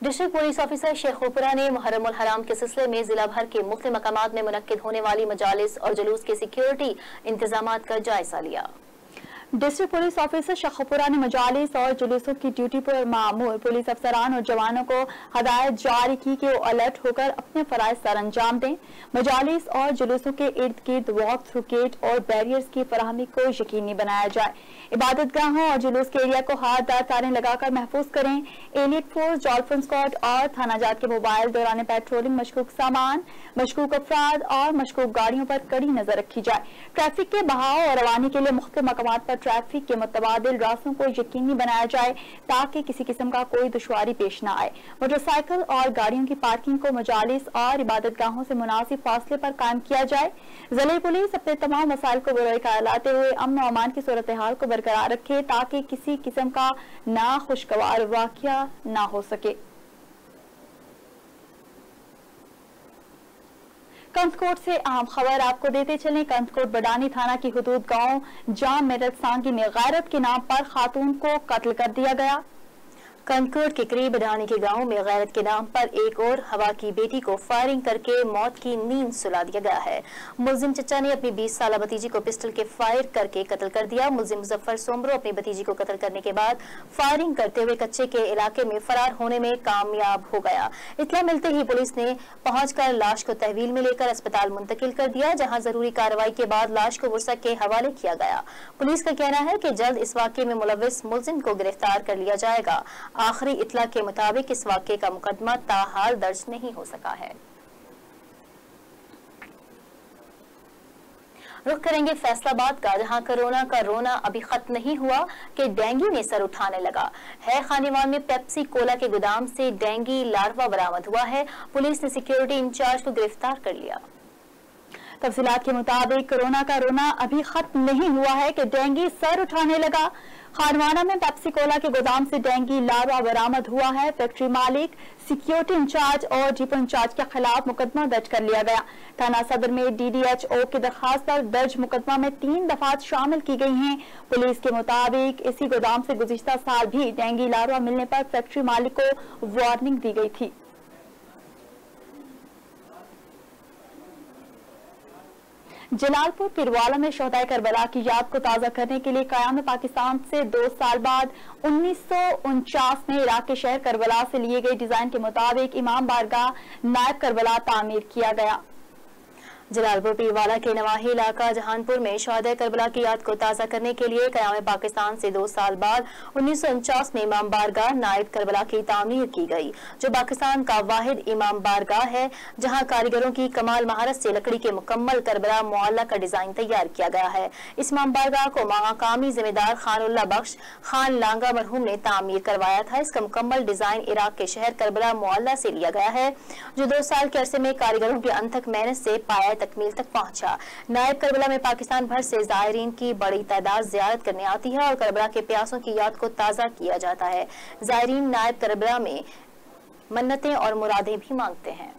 डिस्ट्रिक्ट पुलिस ऑफिसर शेखोपुरा ने मुहर्रमुल हराम के सिलसिले में जिला भर के मुख्तलिफ मकामात में मुनक्किद होने वाली मजालिस और जुलूस के सिक्योरिटी इंतजामात का जायजा लिया। डिस्ट्रिक्ट पुलिस ऑफिसर शेखोपुरा ने मजालिस और जुलूसों की ड्यूटी पर मामूर पुलिस अफसरान और जवानों को हदायत जारी की कि वो अलर्ट होकर अपने फराइज सर अंजाम दें। मजालिस और जुलूसों के इर्द गिर्द वॉक थ्रू गेट और बैरियर्स की फराहमी को यकीनी बनाया जाए। इबादतगाहों और जुलूस के एरिया को हाथदार तारें लगाकर महफूज करें। एलिट फोर्स, डॉल्फिन स्क्वाड और थानाजात के मोबाइल दौरान पेट्रोलिंग, मशकूक सामान, मशकूक अफराद और मशकूक गाड़ियों पर कड़ी नजर रखी जाए। ट्रैफिक के बहाव और रवानी के लिए मुख्तलिफ मकामात पर ट्रैफिक के मुतबादिल रास्तों को यकीनी बनाया जाए ताकि किसी किस्म का कोई दुश्वारी पेश न आए। मोटरसाइकिल और गाड़ियों की पार्किंग को मजालिस और इबादतगाहों से मुनासिब फासले पर कायम किया जाए। जिले पुलिस अपने तमाम मसाइल को बुराई का लाते हुए अमन और अमान की सूरत हाल को बरकरार रखे ताकि किसी किस्म का नाखुशगवार वाकया न हो सके। कंथकोट से अहम खबर आपको देते चलें। कंथकोट बडानी थाना की हुदूद गांव जाम मेरठ सांगी में गैरत के नाम पर खातून को कत्ल कर दिया गया। कंथकोट के करीब बडानी के गांव में गैरत के नाम पर एक और हवा की बेटी को फायरिंग करके मौत की नींद सुला दिया गया है। मुलजिम चचा ने अपनी 20 साल भतीजी को पिस्टल के फायर करके कत्ल कर दिया। मुलजिम मुजफ्फर सोमरो अपनी भतीजी को कत्ल करने के बाद फायरिंग करते हुए कच्चे के इलाके में फरार होने में कामयाब हो गया। इत्तला मिलते ही पुलिस ने पहुंचकर लाश को तहवील में लेकर अस्पताल मुंतकिल कर दिया, जहां जरूरी कार्रवाई के बाद लाश को वर्सा के हवाले किया गया। पुलिस का कहना है कि जल्द इस वाकये में मुलविस मुलजिम को गिरफ्तार कर लिया जाएगा। आखिरी इत्तला के मुताबिक इस वाक़े का मुकदमा ताहाल दर्ज नहीं हो सका है। रुख करेंगे फैसलाबाद का, जहां कोरोना का रोना अभी खत्म नहीं हुआ कि डेंगू ने सर उठाने लगा है। खानेवाल में पेप्सी कोला के गोदाम से डेंगू लार्वा बरामद हुआ है। पुलिस ने सिक्योरिटी इंचार्ज को गिरफ्तार कर लिया। तफसीलात के मुताबिक कोरोना का रोना अभी खत्म नहीं हुआ है कि डेंगू सर उठाने लगा। खानवाना में पेप्सी कोला के गोदाम से डेंगू लार्वा बरामद हुआ है। फैक्ट्री मालिक, सिक्योरिटी इंचार्ज और डिपो इंचार्ज के खिलाफ मुकदमा दर्ज कर लिया गया। थाना सदर में DDHO की दरखास्त पर दर्ज मुकदमा में 3 दफात शामिल की गई हैं। पुलिस के मुताबिक इसी गोदाम से गुज़िश्ता साल भी डेंगू लार्वा मिलने पर फैक्ट्री मालिक को वार्निंग दी गई थी। जलालपुर पिरवाला में शोहदाए करबला की याद को ताज़ा करने के लिए क़याम पाकिस्तान से 2 साल बाद 1949 में इराक के शहर करबला से लिए गए डिजाइन के मुताबिक इमाम बारगाह नायब करबला तामीर किया गया। जलालपुर पीरवाला के नवाही इलाका जहानपुर में शहादत करबला की याद को ताज़ा करने के लिए क़याम पाकिस्तान से 2 साल बाद 1949 में इमाम बारगाह नायब करबला की तामीर की गई, जो पाकिस्तान का वाहिद इमाम बारगाह है जहां कारीगरों की कमाल महारत से लकड़ी के मुकम्मल करबला मुअल्ला का डिजाइन तैयार किया गया है। इस इमाम बारगाह को मकामी जिम्मेदार खानुल्लाह बख्श खान लांगा मरहूम ने तामीर करवाया था। इसका मुकम्मल डिजाइन इराक के शहर करबला मुअल्ला से लिया गया है, जो 2 साल के अरसे में कारीगरों की अनथक मेहनत से पाया तकमील तक पहुंचा। नायब करबला में पाकिस्तान भर से ज़ायरीन की बड़ी तादाद ज़ियारत करने आती है और करबला के प्यासों की याद को ताज़ा किया जाता है। ज़ायरीन नायब करबला में मन्नतें और मुरादें भी मांगते हैं।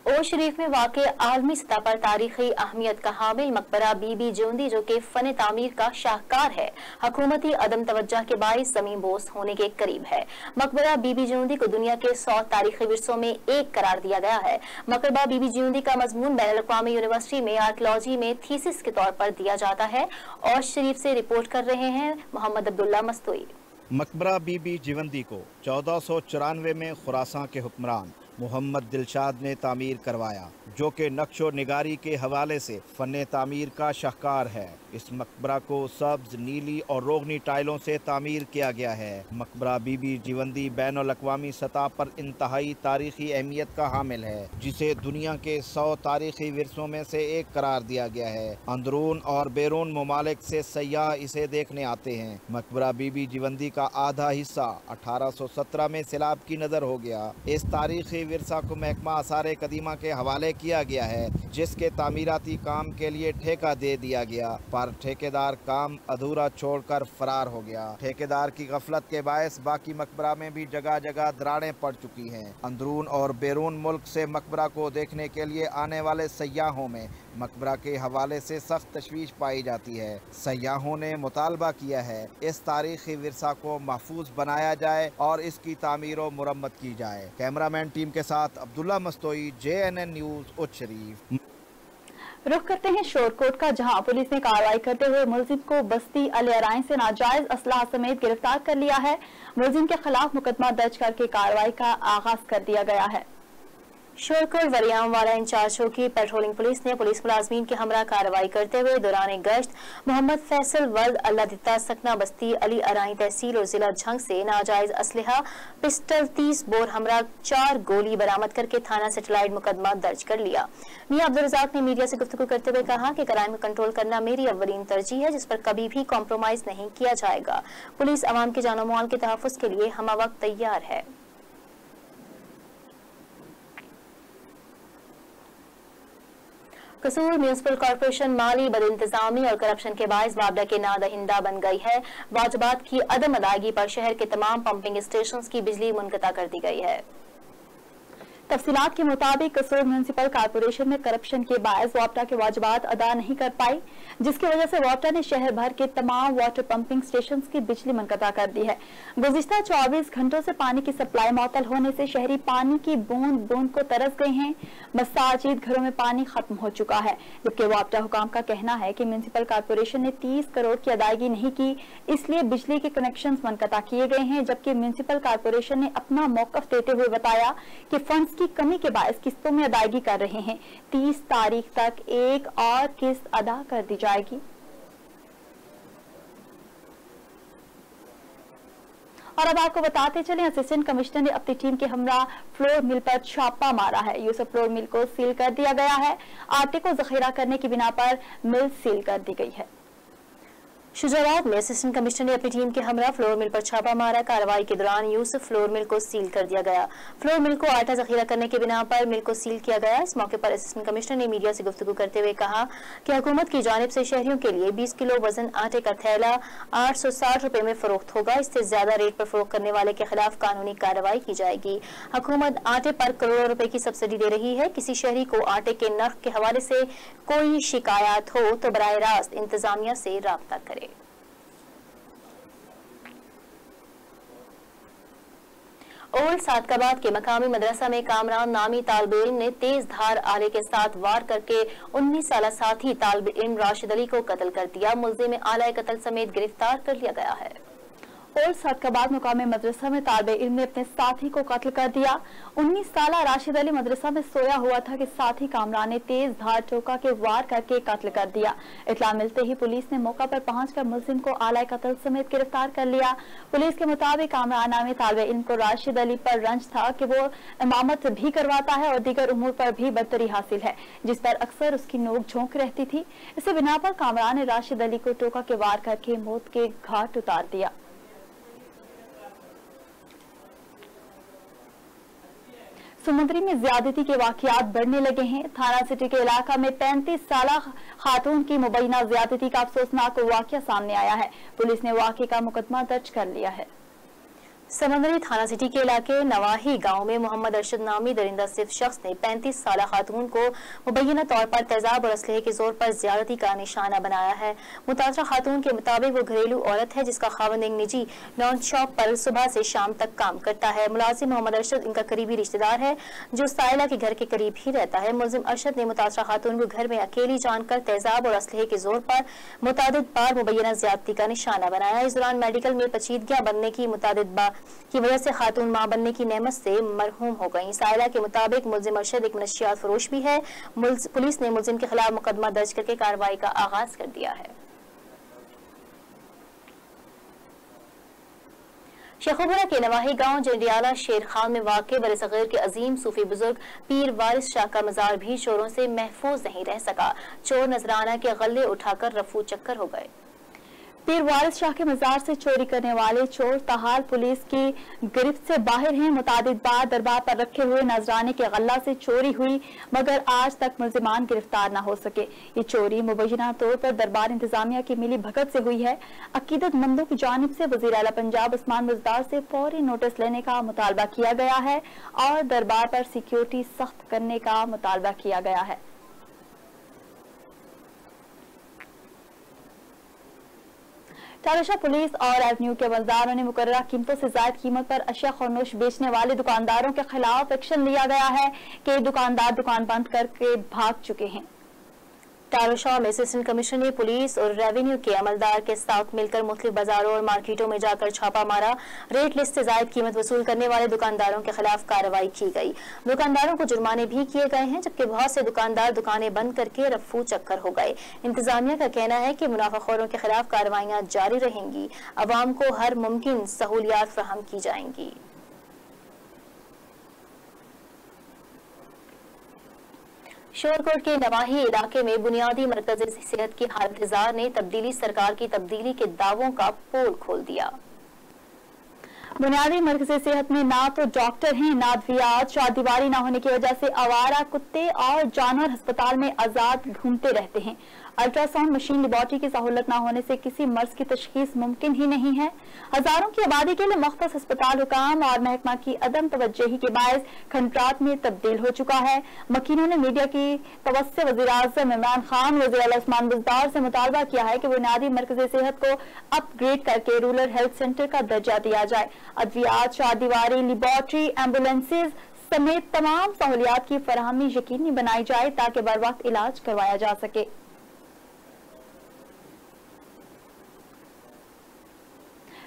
ओ शरीफ में वाक़े आलमी सतह पर तारीखी अहमियत का हामिल मकबरा बीबी जिउंदी, जो कि फन तामीर का शाहकार है, हुकूमती अदम तवज्जो के बाइस ज़मीन बोस होने के करीब है। मकबरा बीबी जिउंदी को दुनिया के 100 तारीखी विरसों में एक करार दिया गया है। मकबरा बीबी जिउंदी का मजमून बैनुल-अक़वामी यूनिवर्सिटी में आर्कियोलॉजी में थीसिस के तौर पर दिया जाता है। और शरीफ से रिपोर्ट कर रहे हैं मोहम्मद अब्दुल्ला मस्तूई। मकबरा बीबी जिउंदी को 1494 में खुरासान के हुक्मरान मोहम्मद दिलशाद ने तामीर करवाया, जो कि नक्शो निगारी के हवाले से फ़न तामीर का शाहकार है। इस मकबरा को सब्ज, नीली और रोगनी टाइलों से तामीर किया गया है। मकबरा बीबी जिउंदी बैनुल-अक़वामी सतह पर इंतहाई तारीखी अहमियत का हामिल है, जिसे दुनिया के 100 तारीखी विरसों में से एक करार दिया गया है। अंदरून और बैरून ममालिक से सयाह इसे देखने आते हैं। मकबरा बीबी जिउंदी का आधा हिस्सा 1817 में सैलाब की नज़र हो गया। इस तारीखी विरसा को महकमा आसार कदीमा के हवाले किया गया है, जिसके तामीराती काम के लिए ठेका दे दिया गया, पर ठेकेदार काम अधूरा छोड़कर फरार हो गया। ठेकेदार की गफलत के बायस बाकी मकबरा में भी जगह जगह दरारें पड़ चुकी हैं। अंदरून और बैरून मुल्क से मकबरा को देखने के लिए आने वाले सयाहों में मकबरा के हवाले से सख्त तशवीश पाई जाती है। सयाहों ने मुतालबा किया है इस तारीखी विरसा को महफूज बनाया जाए और इसकी तामीर व मुरम्मत की जाए। कैमरामैन टीम के साथ अब्दुल्ला मस्तोई, JNN न्यूज़, उच्च शरीफ। रुख करते हैं शोरकोट का, जहां पुलिस ने कार्रवाई करते हुए मुलजिम को बस्ती अल-अराइन से नाजायज असलाह समेत गिरफ्तार कर लिया है। मुलजिम के खिलाफ मुकदमा दर्ज करके कार्रवाई का आगाज कर दिया गया है। शोरकोट वरियाम वाला इंचार्ज की पेट्रोलिंग पुलिस ने पुलिस मुलाजमीन के हमरा कार्रवाई करते हुए दौरान गश्त मोहम्मद फैसल वर्द अल्लाह दिता सकना बस्ती अली अराई तहसील और जिला झंग से नाजायज असलहा पिस्टल 30 बोर हमरा 4 गोली बरामद करके थाना सेटेलाइट मुकदमा दर्ज कर लिया। मियां अब्दुल रज़ाक ने मीडिया से गुफ्तगू करते हुए कहा कि क्राइम को कंट्रोल करना मेरी अव्वलीन तरजीह है, जिस पर कभी भी कॉम्प्रोमाइज नहीं किया जाएगा। पुलिस अवाम के जानो माल के तहफ़्फ़ुज़ के लिए हम वक्त तैयार है। कसूर म्यूनिसिपल कॉर्पोरेशन माली बदइंतजामी और करप्शन के बायस बाबरा के नादहिंदा बन गई है। वाजिबात की अदम अदायगी पर शहर के तमाम पंपिंग स्टेशंस की बिजली मुनक़ता कर दी गई है। तफसीलात के मुताबिक कसूर म्यूनिसिपल कॉर्पोरेशन में करप्शन के बायस वापडा के वाजिबात अदा नहीं कर पाई, जिसकी वजह से वापडा ने शहर भर के तमाम वाटर पंपिंग स्टेशंस की बिजली मुनक़ता कर दी है। गुज़िश्ता 24 घंटों से पानी की सप्लाई मअतल होने से शहरी पानी की बूंद बूंद को तरस गए हैं। मसाजिद, घरों में पानी खत्म हो चुका है, जबकि वापडा हुकाम का कहना है कि म्यूनिसिपल कॉर्पोरेशन ने 30 करोड़ की अदायगी नहीं की, इसलिए बिजली के कनेक्शन मुनक़ता किए गए हैं। जबकि म्यूनिसिपल कॉर्पोरेशन ने अपना मौक़िफ़ देते हुए बताया कि फंड्स की कमी के बायस किस्तों में अदायगी कर रहे हैं। 30 तारीख तक एक और किस्त अदा कर दी जाएगी। और अब आपको बताते चलें, असिस्टेंट कमिश्नर ने अपनी टीम के हमरा फ्लोर मिल पर छापा मारा है। यूसुफ फ्लोर मिल को सील कर दिया गया है। आटे को जखीरा करने की बिना पर मिल सील कर दी गई है। शुजाबाद में असिस्टेंट कमिश्नर ने अपनी टीम के हमरा फ्लोर मिल पर छापा मारा। कार्रवाई के दौरान यूसुफ फ्लोर मिल को सील कर दिया गया। फ्लोर मिल को आटा जखीरा करने के बिना पर मिल को सील किया गया। इस मौके पर असिस्टेंट कमिश्नर ने मीडिया से गुफ्तगू करते हुए कहा कि हुकूमत की जानिब से शहरियों के लिए 20 किलो वजन आटे का थैला 860 रुपए में फरोख्त होगा। इससे ज्यादा रेट पर फरोख्त करने वाले के खिलाफ कानूनी कार्रवाई की जाएगी। हुकूमत आटे पर करोड़ों रुपए की सब्सिडी दे रही है। किसी शहरी को आटे के नर्ख के हवाले से कोई शिकायत हो तो बराह रास्त इंतजामिया से राब्ता करे। ओल्ड सादकाबाद के मकामी मदरसा में कामरान नामी तालिब इल्म ने तेज धार आले के साथ वार करके 19 साला साथी तालिब इल्म राशिद अली को कत्ल कर दिया। मुल्जिम आला कत्ल समेत गिरफ्तार कर लिया गया है। ओल्ड सदकाबाद मुकामी मदरसा में तालिबे इल्म ने अपने साथी को कत्ल कर दिया। 19 साला राशिद अली मदरसा में सोया हुआ था कि साथी कामरान ने तेज धार टोका के वार करके कत्ल कर दिया। इत्तला मिलते ही पुलिस ने मौका पर पहुंचकर मुलजिम को आला कत्ल समेत गिरफ्तार कर लिया। पुलिस के मुताबिक कामरान नामी तालिबे इल्म को राशिद अली पर रंज था कि वो इमामत भी करवाता है और दीगर उमूर पर भी बरतरी हासिल है, जिस पर अक्सर उसकी नोक झोंक रहती थी। इसी बिना पर कामरान ने राशिद अली को टोका के वार करके मौत के घाट उतार दिया। समुद्री में ज्यादती के वाकयात बढ़ने लगे हैं। थाना सिटी के इलाका में 35 साला खातून की मुबैना ज्यादती का अफसोसनाक वाकया सामने आया है। पुलिस ने वाकये का मुकदमा दर्ज कर लिया है। समंदरी थाना सिटी के इलाके नवाही गांव में मोहम्मद अरशद नामी दरिंदा सिर्फ शख्स ने 35 साला खातून को मुबैना तौर पर तेजाब और असलहे के जोर पर ज्यादती का निशाना बनाया है। मुतासरा खातून के मुताबिक वो घरेलू औरत है जिसका खावंद एक निजी लॉन शॉप पर सुबह से शाम तक काम करता है। मुलाजिम मोहम्मद अरशद इनका करीबी रिश्तेदार है जो साइला के घर के करीब ही रहता है। मुलजिम अरशद ने मुतासरा खातून को घर में अकेली जानकर तेजाब और असलहे के जोर पर मुतादिद बार मुबैना ज्यादती का निशाना बनाया। इस दौरान मेडिकल में पेचीदगियां बनने की मुतादिद की वजह से खातून मां बनने की नेमत से मरहूम हो गई। साइला के मुताबिक मुलजिम अरशद एक मनशियात फरोश भी है। पुलिस ने मुलजिम के खिलाफ मुकदमा दर्ज करके कार्रवाई का आगाज कर दिया है। शेखोपुरा के नवाही गांव जंडियाला शेर खान में वाक़ बरसग़ीर के अजीम सूफी बुजुर्ग पीर वारिस शाह का मजार भी चोरों से महफूज नहीं रह सका। चोर नजराना के गले उठाकर रफू चक्कर हो गए। पीर वारिस शाह के मजार से चोरी करने वाले चोर ताहाल पुलिस की गिरफ्त से बाहर हैं। मुतादिद बार दरबार पर रखे हुए नजराने के गल्ला से चोरी हुई मगर आज तक मुलजिमान गिरफ्तार न हो सके। ये चोरी मुबैना तौर पर दरबार इंतजामिया की मिली भगत से हुई है। अकीदतमंदों की जानिब से वज़ीर आला पंजाब उस्मान बुज़दार से फौरी नोटिस लेने का मुतालबा किया गया है और दरबार पर सिक्योरिटी सख्त करने का मुतालबा किया गया है। टारशा पुलिस और एवेन्यू के अमलदारों ने मुकर्ररा कीमतों से ज्यादा कीमत पर अशिया खरनोश बेचने वाले दुकानदारों के खिलाफ एक्शन लिया गया है कि दुकानदार दुकान बंद करके भाग चुके हैं। टारोशाह में असिस्टेंट कमिश्नर ने पुलिस और रेवेन्यू के अमलदार के साथ मिलकर मुख्तलिफ बाजारों और मार्केटों में जाकर छापा मारा। रेट लिस्ट से ज्यादा कीमत वसूल करने वाले दुकानदारों के खिलाफ कार्रवाई की गई। दुकानदारों को जुर्माने भी किए गए हैं जबकि बहुत से दुकानदार दुकानें बंद करके रफू चक्कर हो गए। इंतजामिया का कहना है कि मुनाफाखोरों के खिलाफ कार्रवाइयां जारी रहेंगी। अवाम को हर मुमकिन सहूलियात फराहम की जाएंगी। शोरकोट के नवाही इलाके में बुनियादी मरकज़ सेहत की हालतजार ने तब्दीली सरकार की तब्दीली के दावों का पोल खोल दिया। बुनियादी मरकज़ सेहत में ना तो डॉक्टर हैं ना अद्वियात। चारदीवारी न होने की वजह से आवारा कुत्ते और जानवर अस्पताल में आजाद घूमते रहते हैं। अल्ट्रासाउंड मशीन लेबॉरेटरी की सहूलत न होने से किसी मर्ज की तशखीस मुमकिन ही नहीं है। हजारों की आबादी के लिए मुख्तस अस्पताल हुकाम और महकमा की अदम तवज्जोही के बायस खंडरात में तब्दील हो चुका है। मकीनों ने मीडिया की तवज्जो वज़ीर आज़म इमरान खान वज़ीर आला उस्मान बुज़दार से मुतालबा किया है कि बुनियादी मरकज़ सेहत को अपग्रेड करके रूरल हेल्थ सेंटर का दर्जा दिया जाए। अद्वियात, चारदीवारी, लेबॉरेटरी, एम्बुलेंसेज समेत तमाम सहूलियात की फराहमी यकीनी बनाई जाए ताकि बर वक्त इलाज करवाया जा सके।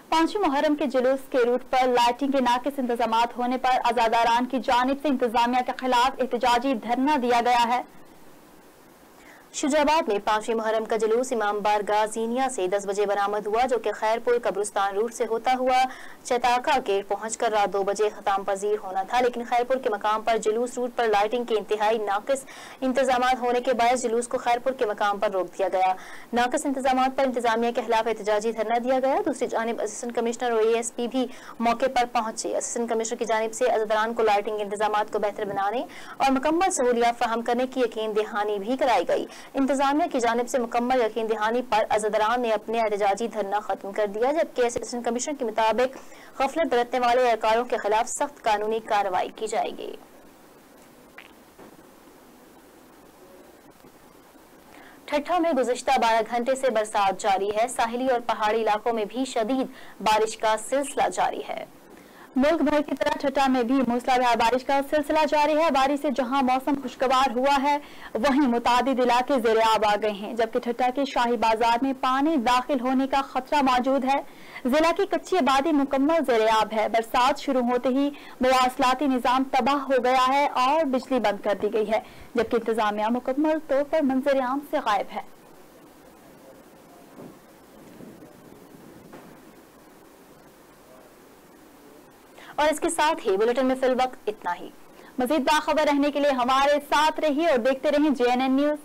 5वीं मुहर्रम के जुलूस के रूट पर लाइटिंग के नाकिस इंतजामात होने पर आजादारान की जानिब से इंतजामिया के खिलाफ एहतजाजी धरना दिया गया है। शुजाबाद में 5वीं मुहर्रम का जुलूस इमाम बारगाह ज़ीनिया से 10 बजे बरामद हुआ जो कि खैरपुर कब्रिस्तान रूट से होता हुआ चताका गेट पहुंचकर रात 2 बजे खत्म पजीर होना था, लेकिन खैरपुर के मकाम पर जुलूस रूट पर लाइटिंग के इंतहाई नाकिस इंतजामात होने के बायस जुलूस को खैरपुर के मकाम पर रोक दिया गया। नाकिस इंतजामात पर इंतजामिया के खिलाफ एहतजाजी धरना दिया गया। दूसरी जानिब असिस्टेंट कमिश्नर और ASP भी मौके पर पहुंचे। असिस्टेंट कमिश्नर की जानिब से अज़ादारान को लाइटिंग इंतजामात को बेहतर बनाने और मुकम्मल सहूलियात फराहम करने की यकीन दहानी भी कराई गई। इंतजामिया की जानिब से मुकम्मल यकीन दहानी पर अज़ादारान ने अपने एहतजाजी धरना खत्म कर दिया, जबकि असिस्टेंट कमिश्नर के मुताबिक गफलत बरतने वाले एहलकारों के खिलाफ सख्त कानूनी कार्रवाई की जाएगी। ठट्ठा में गुज़िश्ता 12 घंटे से बरसात जारी है। साहिली और पहाड़ी इलाकों में भी शदीद बारिश का सिलसिला जारी है। मुल्क भर की तरह ठट्टा में भी मूसलाधार बारिश का सिलसिला जारी है। बारिश से जहां मौसम खुशगवार हुआ है, वहीं मुतादिद इलाके ज़ेर-ए-आब आ गए हैं, जबकि ठट्टा के शाही बाजार में पानी दाखिल होने का खतरा मौजूद है। जिला की कच्ची आबादी मुकम्मल ज़ेर-ए-आब है। बरसात शुरू होते ही मवासलाती निज़ाम तबाह हो गया है और बिजली बंद कर दी गई है, जबकि इंतजामिया मुकम्मल तौर पर मंजर-ए-आम से गायब है। और इसके साथ ही बुलेटिन में फिल वक्त इतना ही। मजीद बाखबर रहने के लिए हमारे साथ रहिए और देखते रहें JNN न्यूज़।